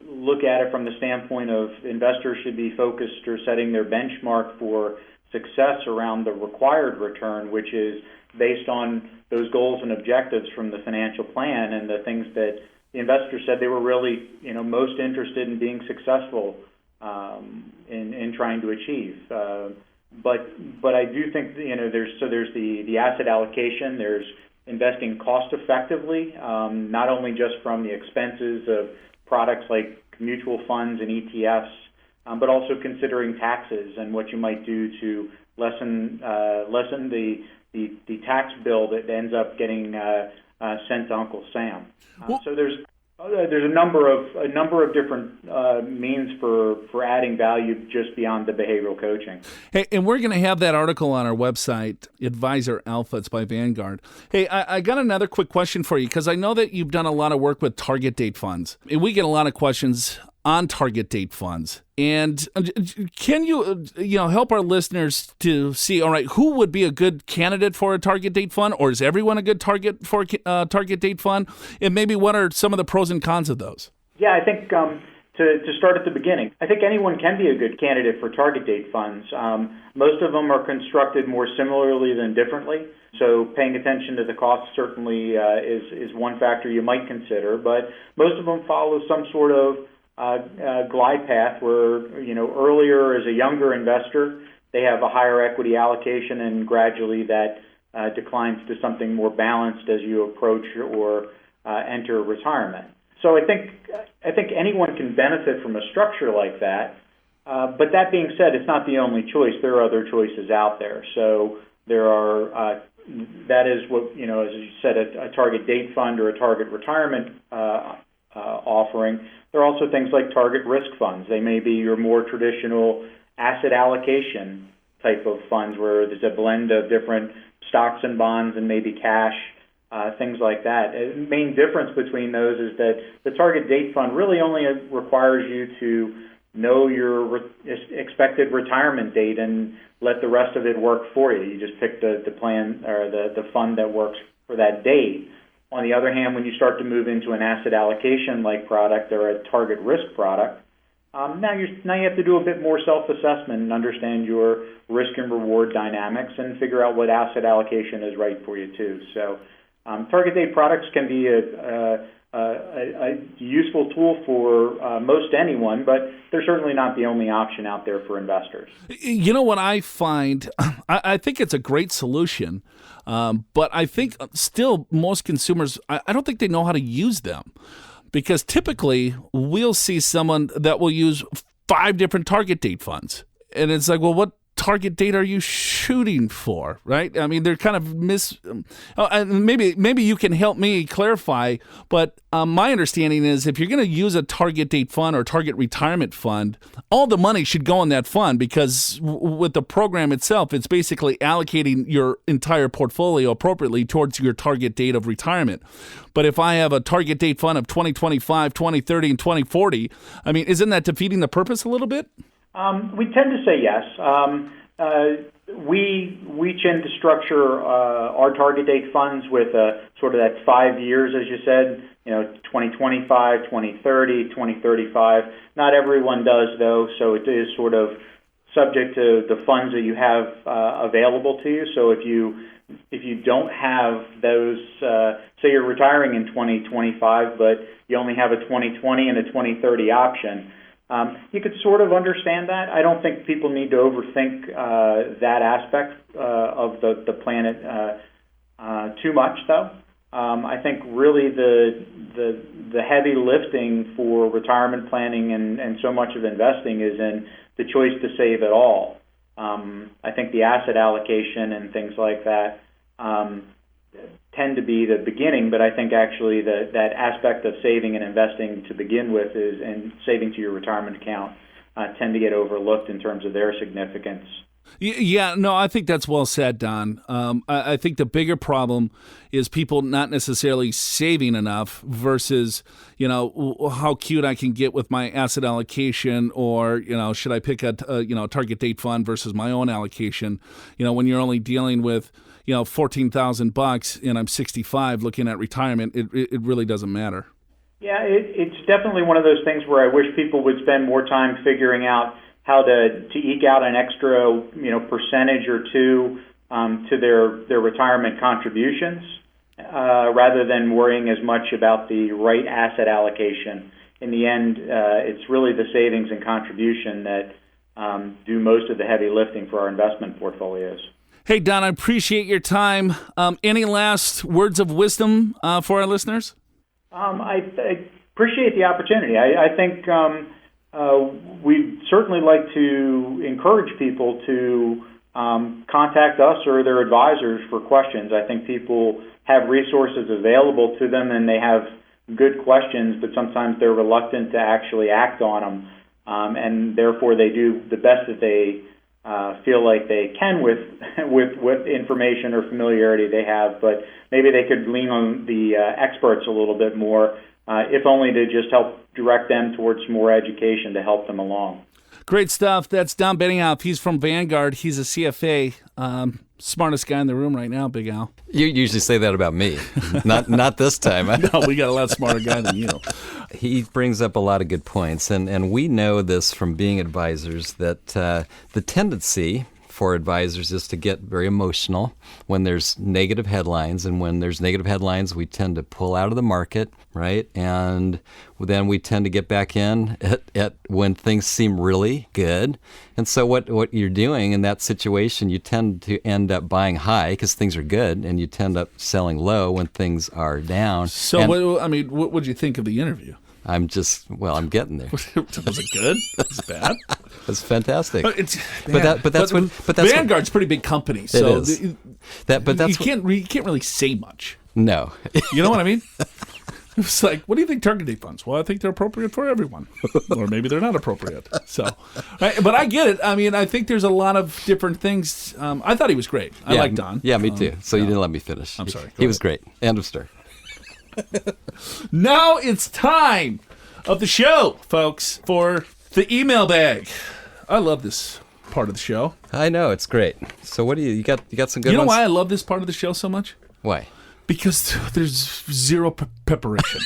look at it from the standpoint of investors should be focused or setting their benchmark for success around the required return, which is based on those goals and objectives from the financial plan and the things that the investors said they were really, most interested in being successful in trying to achieve. But I do think there's the asset allocation. There's investing cost effectively, not only just from the expenses of products like mutual funds and ETFs, but also considering taxes and what you might do to lessen the tax bill that ends up getting sent to Uncle Sam. So there's a number of different means for adding value just beyond the behavioral coaching. Hey, and we're going to have that article on our website, Advisor Alpha. It's by Vanguard. Hey, I got another quick question for you, because I know that you've done a lot of work with target date funds, and we get a lot of questions on target date funds. And can you help our listeners to see, all right, who would be a good candidate for a target date fund, or is everyone a good target for a target date fund? And maybe what are some of the pros and cons of those? Yeah, I think to start at the beginning, I think anyone can be a good candidate for target date funds. Most of them are constructed more similarly than differently. So paying attention to the cost certainly is one factor you might consider, but most of them follow some sort of glide path where, earlier as a younger investor, they have a higher equity allocation, and gradually that declines to something more balanced as you approach or enter retirement. So I think anyone can benefit from a structure like that. But that being said, it's not the only choice. There are other choices out there. So there are that is what, as you said, a target date fund or a target retirement offering. There are also things like target risk funds. They may be your more traditional asset allocation type of funds where there's a blend of different stocks and bonds and maybe cash, things like that. The main difference between those is that the target date fund really only requires you to know your expected retirement date and let the rest of it work for you. You just pick the plan or the fund that works for that date. On the other hand, when you start to move into an asset allocation-like product or a target risk product, now you have to do a bit more self-assessment and understand your risk and reward dynamics and figure out what asset allocation is right for you too. So target date products can be a useful tool for most anyone, but they're certainly not the only option out there for investors. You know what I find? I think it's a great solution. But I think still most consumers, I don't think they know how to use them, because typically we'll see someone that will use 5 different target date funds. And it's like, well, what target date are you shooting for, right? I mean, they're kind of and maybe you can help me clarify, but my understanding is if you're going to use a target date fund or target retirement fund, all the money should go in that fund, because with the program itself, it's basically allocating your entire portfolio appropriately towards your target date of retirement. But if I have a target date fund of 2025, 2030, and 2040, I mean, isn't that defeating the purpose a little bit? We tend to say yes. We tend to structure our target date funds with sort of that 5 years, as you said, 2025, 2030, 2035. Not everyone does, though, so it is sort of subject to the funds that you have available to you. So if you don't have those, say you're retiring in 2025, but you only have a 2020 and a 2030 option, you could sort of understand that. I don't think people need to overthink that aspect of the planet too much, though. I think really the heavy lifting for retirement planning and so much of investing is in the choice to save at all. I think the asset allocation and things like that tend to be the beginning, but I think actually that aspect of saving and investing to begin with and saving to your retirement account tend to get overlooked in terms of their significance. Yeah, no, I think that's well said, Don. I think the bigger problem is people not necessarily saving enough versus, how cute I can get with my asset allocation, or, should I pick a target date fund versus my own allocation? When you're only dealing with, $14,000 and I'm 65 looking at retirement, it really doesn't matter. Yeah, it's definitely one of those things where I wish people would spend more time figuring out how to eke out an extra, percentage or two to their retirement contributions, rather than worrying as much about the right asset allocation. In the end, it's really the savings and contribution that do most of the heavy lifting for our investment portfolios. Hey, Don, I appreciate your time. Any last words of wisdom for our listeners? I appreciate the opportunity. I think we'd certainly like to encourage people to contact us or their advisors for questions. I think people have resources available to them and they have good questions, but sometimes they're reluctant to actually act on them, and therefore they do the best that they feel like they can with information or familiarity they have, but maybe they could lean on the experts a little bit more, if only to just help direct them towards more education to help them along. Great stuff. That's Don Bennyhoff. He's from Vanguard. He's a CFA. Smartest guy in the room right now, Big Al. You usually say that about me. Not this time. No, we got a lot smarter guy than you. He brings up a lot of good points, and we know this from being advisors that the tendency for advisors is to get very emotional when there's negative headlines, and when there's negative headlines, we tend to pull out of the market, right? And then we tend to get back in at when things seem really good. And so what you're doing in that situation, you tend to end up buying high because things are good, and you tend up selling low when things are down. So, what would you think of the interview? I'm getting there. Was it good? Was it bad? It's fantastic. But that's Vanguard's a pretty big company, so it is. you can't really say much. No. You know what I mean? It's like, what do you think target date funds? Well, I think they're appropriate for everyone, or maybe they're not appropriate. So, but I get it. I mean, I think there's a lot of different things. I thought he was great. I like Don. Yeah, me too. So you didn't let me finish. I'm sorry. He was great. End of story. Now it's time of the show, folks, for the email bag. I love this part of the show. I know, it's great. So what do you got some good ones? You know why I love this part of the show so much? Why? Because there's zero preparation.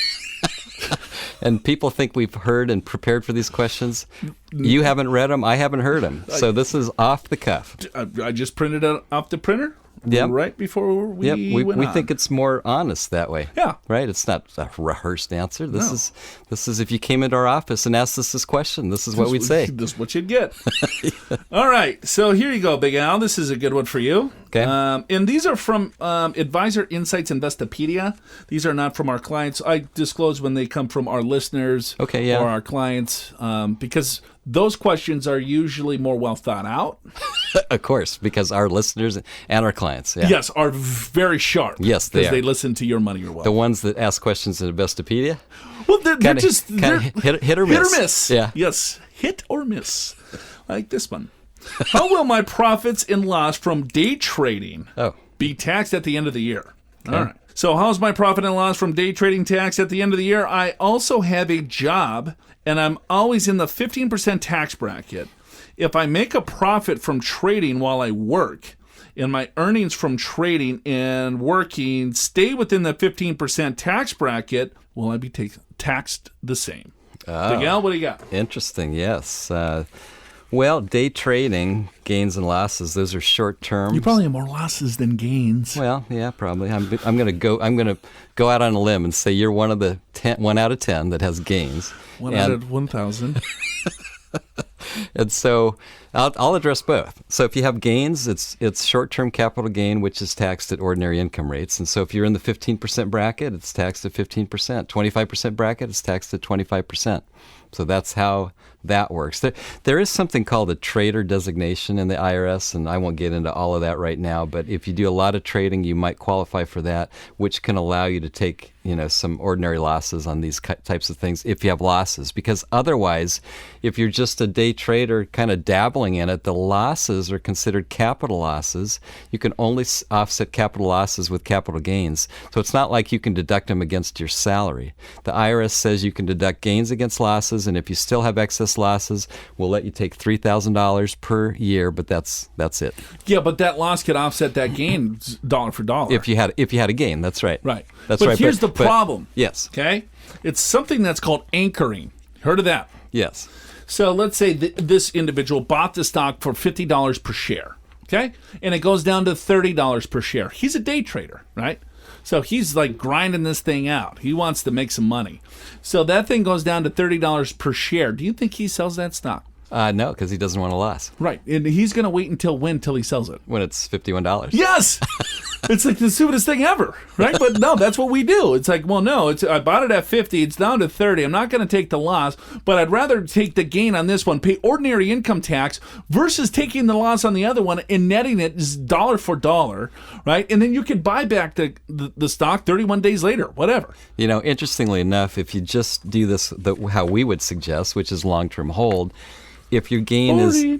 And people think we've heard and prepared for these questions. You haven't read them. I haven't heard them. So this is off the cuff. I just printed it off the printer. Yep. Right before we went we on. think it's more honest that way. Yeah. Right? It's not a rehearsed answer. This is if you came into our office and asked us this question, this is what we'd say. This is what you'd get. All right. So here you go, Big Al. This is a good one for you. Okay. And these are from Advisor Insights Investopedia. These are not from our clients. I disclose when they come from our listeners or our clients, because those questions are usually more well thought out. Of course, because our listeners and our clients, yes, are very sharp. Yes, they are. Because they listen to Your Money, Your Wealth. The ones that ask questions in Investopedia? Well, they're just hit or miss. Hit or miss. Yeah. Yes, hit or miss. Like this one. How will my profits and loss from day trading be taxed at the end of the year? Okay. All right. So how's my profit and loss from day trading taxed at the end of the year? I also have a job, and I'm always in the 15% tax bracket. If I make a profit from trading while I work, and my earnings from trading and working stay within the 15% tax bracket, will I be taxed the same? Big Al, what do you got? Interesting, yes. Well, day trading, gains and losses, those are short term. You probably have more losses than gains. Well, yeah, probably. I'm going to go out on a limb and say you're one of the 1 out of 10 that has gains. One out of 1,000. And so I'll address both. So if you have gains, it's short-term capital gain, which is taxed at ordinary income rates. And so if you're in the 15% bracket, it's taxed at 15%. 25% bracket, it's taxed at 25%. So that's how that works. There is something called a trader designation in the IRS, and I won't get into all of that right now, but if you do a lot of trading, you might qualify for that, which can allow you to take some ordinary losses on these types of things if you have losses. Because otherwise, if you're just a day trader kind of dabbling in it, the losses are considered capital losses. You can only offset capital losses with capital gains. So it's not like you can deduct them against your salary. The IRS says you can deduct gains against losses, and if you still have excess losses, we'll let you take $3,000 per year, but that's it. Yeah, but that loss could offset that gain dollar for dollar. If you had a gain, that's right. Right. That's but right. Here's the problem. Yes. Okay? It's something that's called anchoring. Heard of that? Yes. So let's say this individual bought the stock for $50 per share. Okay? And it goes down to $30 per share. He's a day trader, right? So he's like grinding this thing out. He wants to make some money. So that thing goes down to $30 per share. Do you think he sells that stock? No, because he doesn't want a loss. Right. And he's going to wait until when? Till he sells it? When it's $51. Yes! It's like the stupidest thing ever, right? But no, that's what we do. It's like, well, no, I bought it at 50. It's down to 30. I'm not going to take the loss, but I'd rather take the gain on this one, pay ordinary income tax versus taking the loss on the other one and netting it dollar for dollar, right? And then you could buy back the stock 31 days later, whatever. Interestingly enough, if you just do this how we would suggest, which is long-term hold, if your gain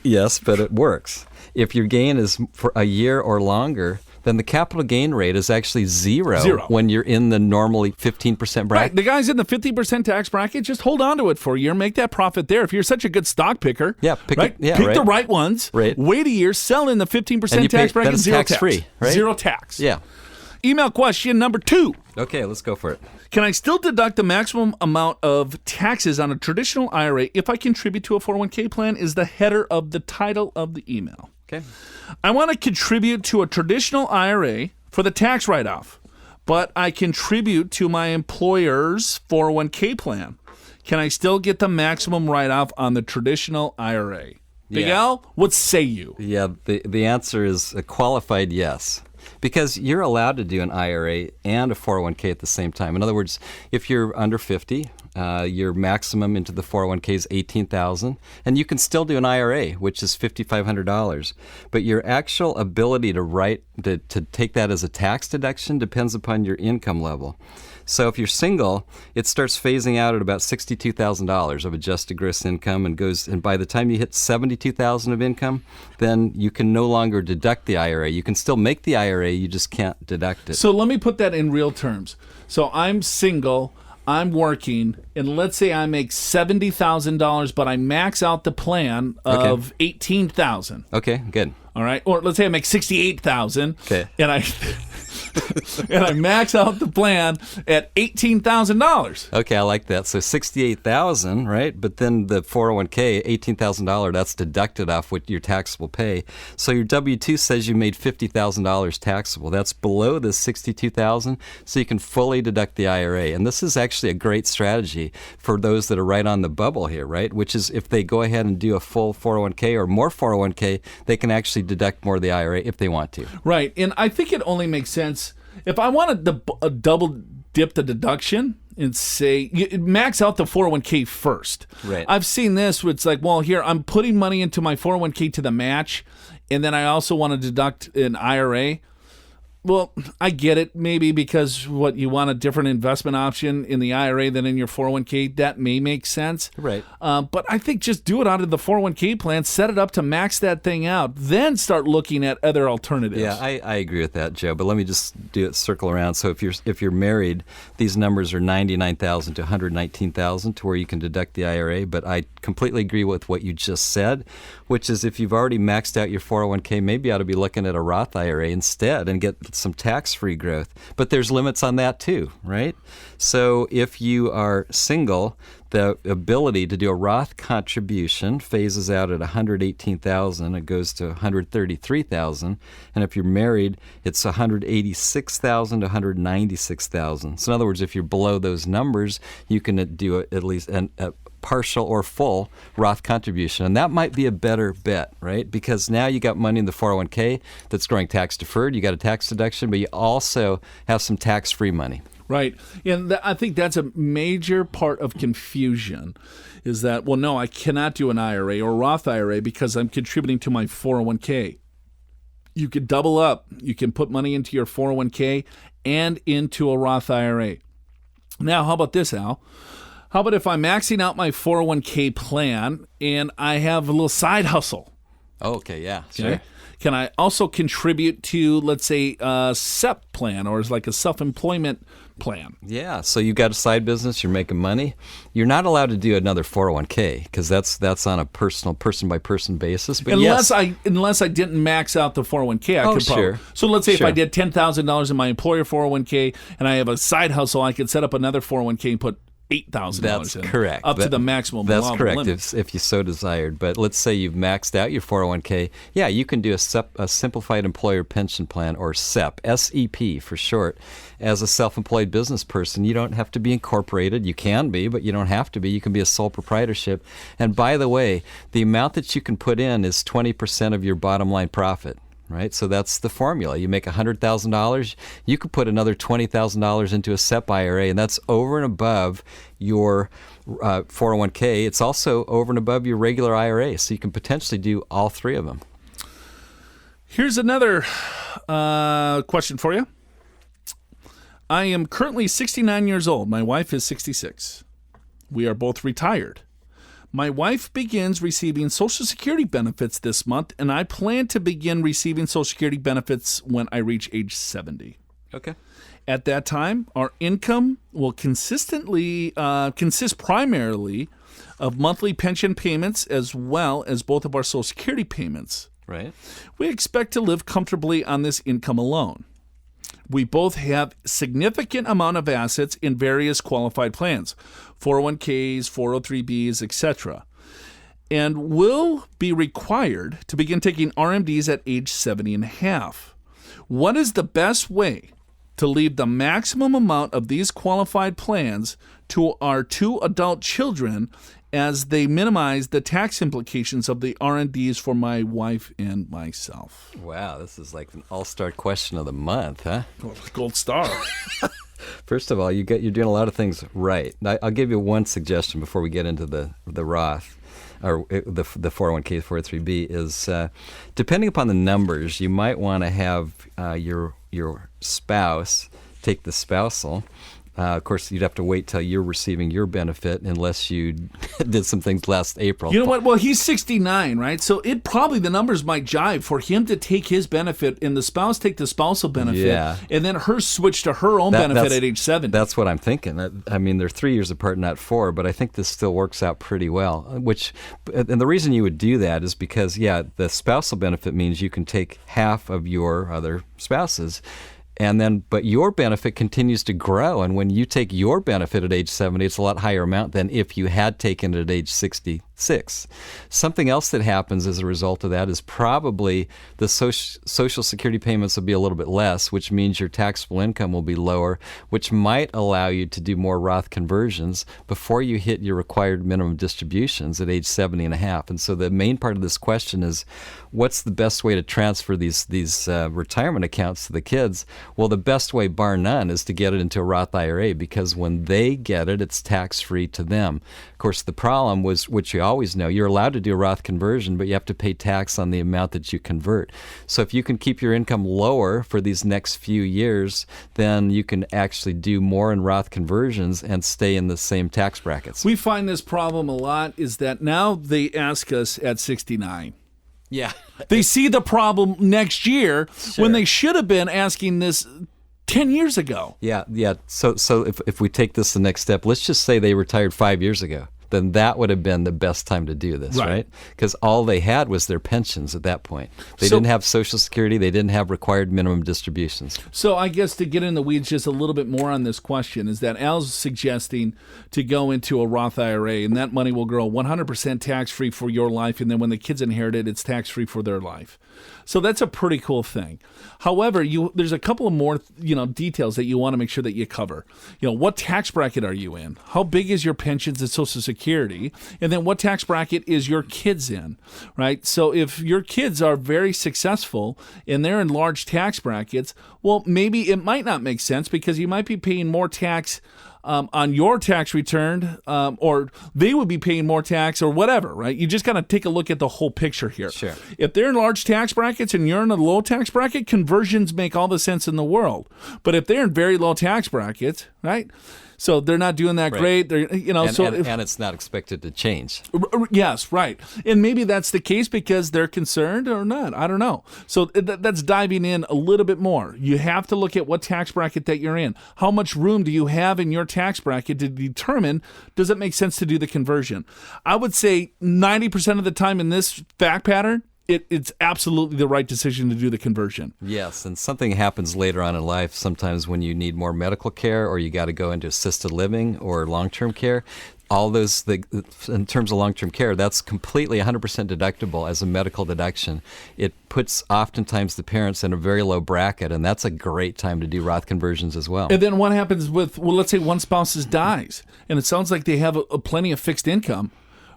yes, but it works. If your gain is for a year or longer, then the capital gain rate is actually zero when you're in the normally 15% bracket. Right. The guy's in the 50% tax bracket. Just hold on to it for a year. Make that profit there. If you're such a good stock picker, pick the right ones. Right. Wait a year. Sell in the 15% tax bracket. Then Zero tax free. Right? Zero tax. Yeah. Email question number 2. Okay, let's go for it. Can I still deduct the maximum amount of taxes on a traditional IRA if I contribute to a 401k plan? Is the header of the title of the email. Okay. I want to contribute to a traditional IRA for the tax write-off, but I contribute to my employer's 401k plan. Can I still get the maximum write-off on the traditional IRA? Big Al, what say you? Yeah, the answer is a qualified yes. Because you're allowed to do an IRA and a 401k at the same time. In other words, if you're under 50, your maximum into the 401k is $18,000, and you can still do an IRA, which is $5,500. But your actual ability to take that as a tax deduction depends upon your income level. So if you're single, it starts phasing out at about $62,000 of adjusted gross income and by the time you hit $72,000 of income, then you can no longer deduct the IRA. You can still make the IRA, you just can't deduct it. So let me put that in real terms. So I'm single, I'm working, and let's say I make $70,000, but I max out the plan of $18,000. Okay, good. All right. Or let's say I make $68,000. Okay. And I max out the plan at $18,000. Okay, I like that. So $68,000, right? But then the 401k, $18,000, that's deducted off what your taxable pay. So your W-2 says you made $50,000 taxable. That's below the $62,000, so you can fully deduct the IRA. And this is actually a great strategy for those that are right on the bubble here, right? Which is if they go ahead and do a full 401k or more 401k, they can actually deduct more of the IRA if they want to. Right. And I think it only makes sense if I wanted to double dip the deduction and say max out the 401k first. Right. I've seen this where it's like, well, here I'm putting money into my 401k to the match, and then I also want to deduct an IRA. Well, I get it, maybe because you want a different investment option in the IRA than in your 401k. That may make sense. Right. But I think just do it out of the 401k plan, set it up to max that thing out, then start looking at other alternatives. Yeah, I agree with that, Joe. But let me just circle around. So if you're married, these numbers are $99,000 to $119,000 to where you can deduct the IRA. But I completely agree with what you just said, which is if you've already maxed out your 401k, maybe you ought to be looking at a Roth IRA instead and get some tax-free growth. But there's limits on that too, right? So if you are single, the ability to do a Roth contribution phases out at $118,000. It goes to $133,000. And if you're married, it's $186,000 to $196,000. So in other words, if you're below those numbers, you can do at least a partial or full Roth contribution. And that might be a better bet, right? Because now you got money in the 401k that's growing tax deferred. You got a tax deduction, but you also have some tax-free money. Right. And I think that's a major part of confusion is that, well, no, I cannot do an IRA or Roth IRA because I'm contributing to my 401k. You could double up. You can put money into your 401k and into a Roth IRA. Now, how about this, Al? How about if I'm maxing out my 401k plan and I have a little side hustle? Oh, okay, yeah, sure. Okay. Can I also contribute to, let's say, a SEP plan or like a self-employment plan? Yeah, so you've got a side business, you're making money. You're not allowed to do another 401k because that's on a person-by-person basis. But unless I didn't max out the 401k, I could probably. Sure. So let's say Sure. if I did $10,000 in my employer 401k and I have a side hustle, I could set up another 401k and put $8,000 That's in, correct. up to the maximum. That's allowable correct, limit. if you so desired. But let's say you've maxed out your 401k. Yeah, you can do a Simplified Employer Pension Plan, or SEP, S-E-P for short, as a self-employed business person. You don't have to be incorporated. You can be, but you don't have to be. You can be a sole proprietorship. And by the way, the amount that you can put in is 20% of your bottom line profit. Right, so that's the formula. You make $100,000, you could put another $20,000 into a SEP IRA, and that's over and above your 401k. It's also over and above your regular IRA, so you can potentially do all three of them. Here's another question for you. I am currently 69 years old. My wife is 66. We are both retired. My wife begins receiving Social Security benefits this month, and I plan to begin receiving Social Security benefits when I reach age 70. Okay. At that time, our income will consist primarily of monthly pension payments as well as both of our Social Security payments. Right. We expect to live comfortably on this income alone. We both have significant amount of assets in various qualified plans, 401ks, 403bs, etc., and will be required to begin taking RMDs at age 70 and a half. What is the best way to leave the maximum amount of these qualified plans to our two adult children as they minimize the tax implications of the R&Ds for my wife and myself? Wow, this is like an all-star question of the month, huh? Well, gold star. First of all, you're doing a lot of things right. I'll give you one suggestion before we get into the Roth or the 401k, 403b is depending upon the numbers, you might want to have your spouse take the spousal. Of course, you'd have to wait till you're receiving your benefit unless you did some things last April. You know what? Well, he's 69, right? So the numbers might jive for him to take his benefit and the spouse take the spousal benefit, Yeah. and then her switch to her own benefit at age 70. That's what I'm thinking. I mean, they're 3 years apart, not 4, but I think this still works out pretty well. And the reason you would do that is because, the spousal benefit means you can take half of your other spouse's. But your benefit continues to grow. And when you take your benefit at age 70, it's a lot higher amount than if you had taken it at age 66. Something else that happens as a result of that is probably the Social Security payments will be a little bit less, which means your taxable income will be lower, which might allow you to do more Roth conversions before you hit your required minimum distributions at age 70 and a half. And so the main part of this question is, what's the best way to transfer these retirement accounts to the kids? Well, the best way, bar none, is to get it into a Roth IRA, because when they get it, it's tax-free to them. Of course, the problem was, which you always know, you're allowed to do a Roth conversion, but you have to pay tax on the amount that you convert. So if you can keep your income lower for these next few years, then you can actually do more in Roth conversions and stay in the same tax brackets. We find this problem a lot is that now they ask us at 69. Yeah. They see the problem next year when they should have been asking this 10 years ago. Yeah. So if we take this the next step, let's just say they retired 5 years ago. then that would have been the best time to do this, right? Because all they had was their pensions at that point. They didn't have Social Security. They didn't have required minimum distributions. So I guess to get in the weeds just a little bit more on this question is that Al's suggesting to go into a Roth IRA, and that money will grow 100% tax-free for your life, and then when the kids inherit it, it's tax-free for their life. So that's a pretty cool thing. However, there's a couple of more, details that you want to make sure that you cover. What tax bracket are you in? How big is your pensions and Social Security? And then what tax bracket is your kids in, right? So if your kids are very successful and they're in large tax brackets, well, maybe it might not make sense because you might be paying more tax on your tax return, or they would be paying more tax or whatever, right? You just got to take a look at the whole picture here. Sure. If they're in large tax brackets and you're in a low tax bracket, conversions make all the sense in the world. But if they're in very low tax brackets, right? So they're not doing that great. They're, and it's not expected to change. Yes, right. And maybe that's the case because they're concerned or not. I don't know. So that's diving in a little bit more. You have to look at what tax bracket that you're in. How much room do you have in your tax bracket to determine, does it make sense to do the conversion? I would say 90% of the time in this fact pattern, it's absolutely the right decision to do the conversion. Yes, and something happens later on in life, sometimes when you need more medical care or you got to go into assisted living or long-term care. All those, in terms of long-term care, that's completely 100% deductible as a medical deduction. It puts oftentimes the parents in a very low bracket, and that's a great time to do Roth conversions as well. And then what happens with, let's say one spouse dies, and it sounds like they have a plenty of fixed income.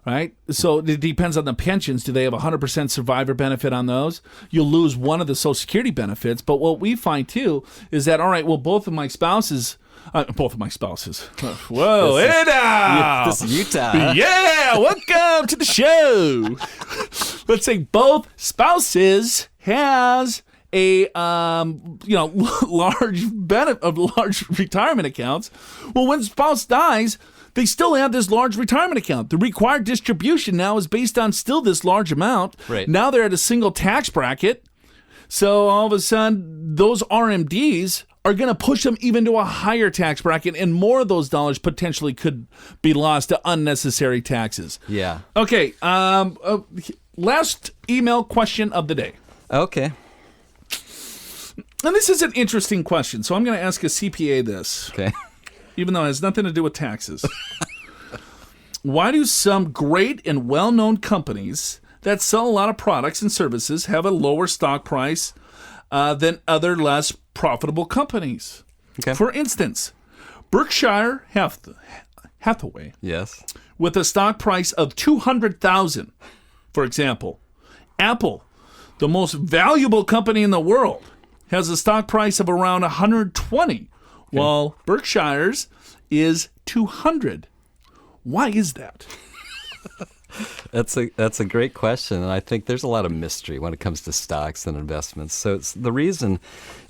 Right? So it depends on the pensions. Do they have 100% survivor benefit on those? You'll lose one of the Social Security benefits. But what we find, too, is that, all right, well, both of my spouses. Whoa, hey now! This is Utah. Huh? Yeah, welcome to the show. Let's say both spouses has a large retirement accounts. Well, when spouse dies, they still have this large retirement account. The required distribution now is based on still this large amount. Right. Now they're at a single tax bracket. So all of a sudden, those RMDs are going to push them even to a higher tax bracket, and more of those dollars potentially could be lost to unnecessary taxes. Yeah. Okay. Last email question of the day. Okay. And this is an interesting question, so I'm going to ask a CPA this. Okay. Even though it has nothing to do with taxes. Why do some great and well-known companies that sell a lot of products and services have a lower stock price than other less profitable companies? Okay. For instance, Berkshire Hathaway, Yes. with a stock price of $200,000, for example. Apple, the most valuable company in the world, has a stock price of around $120,000. While Berkshire's is $200,000. Why is that? That's a great question, and I think there's a lot of mystery when it comes to stocks and investments. So it's the reason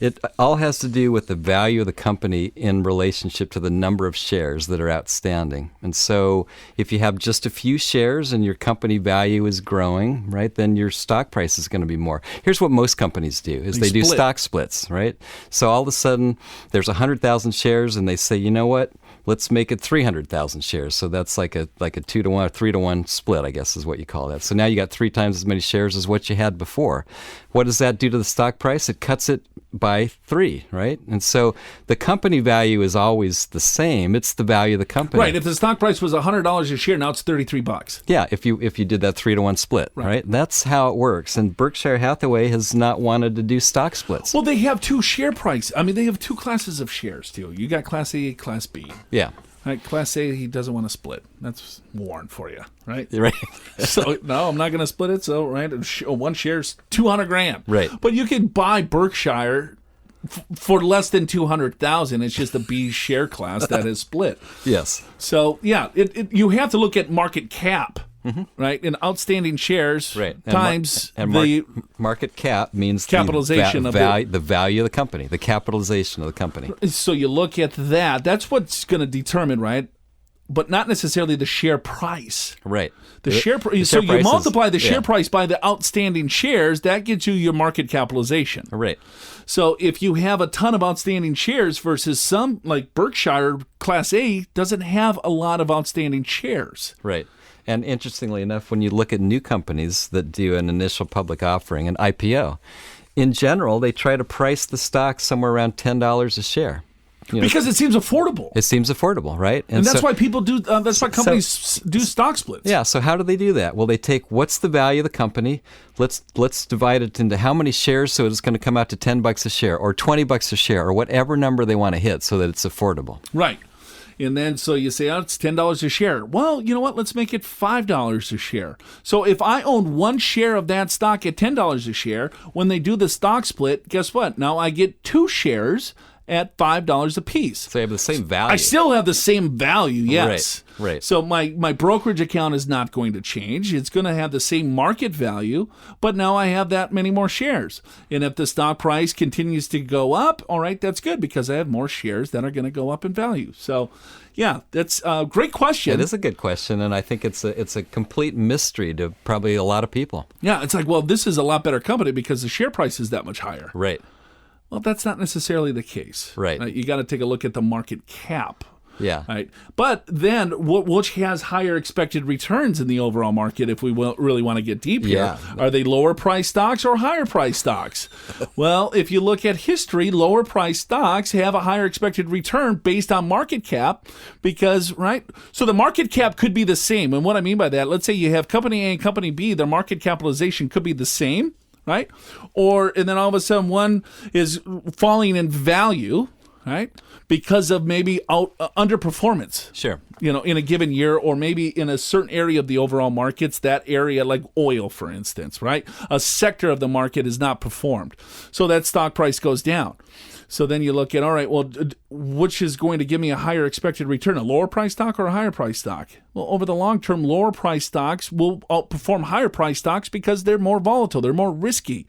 it all has to do with the value of the company in relationship to the number of shares that are outstanding. And so if you have just a few shares and your company value is growing, right, then your stock price is going to be more. Here's what most companies do is they do stock splits, right? So all of a sudden there's 100,000 shares and they say, you know what? Let's make it 300,000 shares. So that's like a 2-to-1 or 3-to-1 split, I guess is what you call that. So now you got 3 times as many shares as what you had before. What does that do to the stock price? It cuts it by 3, right? And so the company value is always the same. It's the value of the company. Right. If the stock price was $100 a share, now it's $33. Yeah, if you did that 3-to-1 split, right? That's how it works. And Berkshire Hathaway has not wanted to do stock splits. Well, they have 2 share price. I mean, they have 2 classes of shares too. You got Class A, Class B. Yeah. Right, Class A, he doesn't want to split. That's Warren for you, right? Right. So, no, I'm not going to split it. So, right, one share's $200,000. Right. But you can buy Berkshire for less than $200,000. It's just a B share class that is split. Yes. So, yeah, you have to look at market cap. Mm-hmm. Right, and outstanding shares times the market cap means capitalization the value of the company, the capitalization of the company. So you look at that. That's what's going to determine, right? but not necessarily the share price. Right. The share price. So you multiply the share price by the outstanding shares. That gets you your market capitalization. Right. So if you have a ton of outstanding shares versus some, like Berkshire Class A, doesn't have a lot of outstanding shares. Right. And interestingly enough, when you look at new companies that do an initial public offering, an IPO, in general, they try to price the stock somewhere around $10 a share. Because it seems affordable. It seems affordable, right? And that's why people do. That's why companies do stock splits. Yeah. So how do they do that? Well, they take what's the value of the company. Let's divide it into how many shares, so it's going to come out to $10 a share, or $20 a share, or whatever number they want to hit, so that it's affordable. Right. And then so you say, oh, it's $10 a share. Well, you know what? Let's make it $5 a share. So if I own one share of that stock at $10 a share, when they do the stock split, guess what? Now I get 2 shares at $5 a piece. So you have the same value. I still have the same value, yes. Right. So my brokerage account is not going to change. It's going to have the same market value, but now I have that many more shares. And if the stock price continues to go up, all right, that's good because I have more shares that are going to go up in value. So, yeah, that's a great question. It is a good question, and I think it's a complete mystery to probably a lot of people. Yeah, it's like, well, this is a lot better company because the share price is that much higher. Right. Well, that's not necessarily the case. Right. You got to take a look at the market cap. Yeah. Right. But then, which has higher expected returns in the overall market if we really want to get deep here? Yeah. Are they lower price stocks or higher price stocks? Well, if you look at history, lower price stocks have a higher expected return based on market cap because, right? So the market cap could be the same. And what I mean by that, let's say you have company A and company B, their market capitalization could be the same, right? And then all of a sudden one is falling in value, right? Because of maybe underperformance. Sure. In a given year, or maybe in a certain area of the overall markets, that area like oil, for instance, right? A sector of the market is not performed. So that stock price goes down. So then you look at, all right, well, which is going to give me a higher expected return, a lower price stock or a higher price stock? Well, over the long term, lower price stocks will outperform higher price stocks because they're more volatile, they're more risky,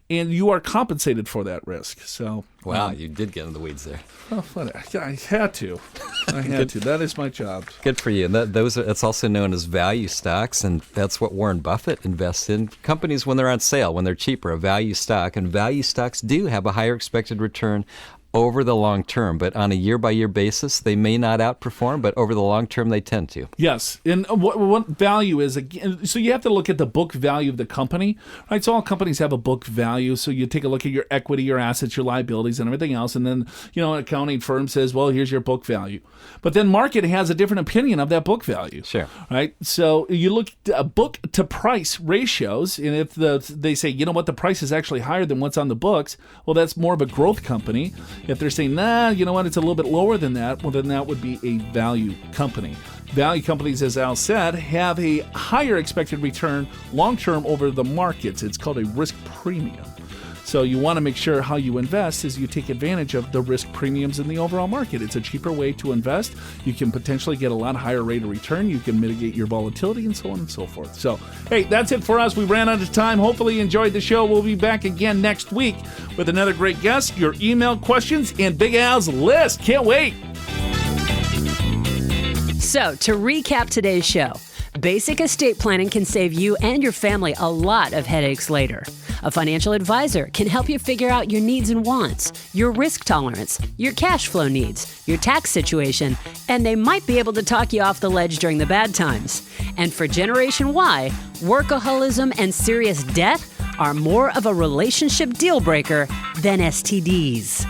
and you are compensated for that risk. So, wow, you did get in the weeds there. Well, I had to. That is my job. Good for you. And that's also known as value stocks, and that's what Warren Buffett invests in. Companies, when they're on sale, when they're cheaper, a value stock, and value stocks do have a higher expected return over the long term, but on a year-by-year basis, they may not outperform, but over the long term, they tend to. Yes, and what value is, again, so you have to look at the book value of the company, right? So all companies have a book value, so you take a look at your equity, your assets, your liabilities, and everything else, and then, an accounting firm says, well, here's your book value. But then market has a different opinion of that book value. Sure. Right? So you look at book-to-price ratios, and if they say, the price is actually higher than what's on the books, well, that's more of a growth company. If they're saying, it's a little bit lower than that, well, then that would be a value company. Value companies, as Al said, have a higher expected return long-term over the markets. It's called a risk premium. So you want to make sure how you invest is you take advantage of the risk premiums in the overall market. It's a cheaper way to invest. You can potentially get a lot higher rate of return. You can mitigate your volatility and so on and so forth. So, hey, that's it for us. We ran out of time. Hopefully you enjoyed the show. We'll be back again next week with another great guest, your email questions, and Big Al's list. Can't wait. So, to recap today's show, basic estate planning can save you and your family a lot of headaches later. A financial advisor can help you figure out your needs and wants, your risk tolerance, your cash flow needs, your tax situation, and they might be able to talk you off the ledge during the bad times. And for Generation Y, workaholism and serious debt are more of a relationship deal breaker than STDs.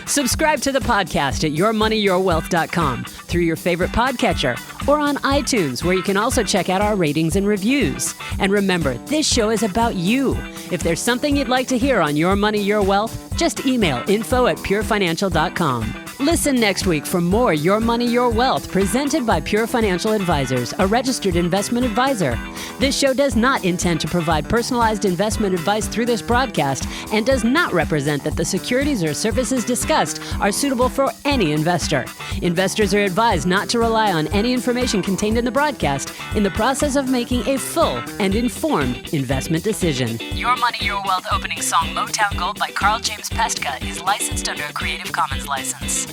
Subscribe to the podcast at yourmoneyyourwealth.com through your favorite podcatcher or on iTunes, where you can also check out our ratings and reviews. And remember, this show is about you. If there's something you'd like to hear on Your Money, Your Wealth, just email info@purefinancial.com. Listen next week for more Your Money, Your Wealth, presented by Pure Financial Advisors, a registered investment advisor. This show does not intend to provide personalized investment advice through this broadcast and does not represent that the securities or services discussed are suitable for any investor. Investors are advised not to rely on any information contained in the broadcast in the process of making a full and informed investment decision. Your Money, Your Wealth opening song Motown Gold by Carl James Pestka is licensed under a Creative Commons license.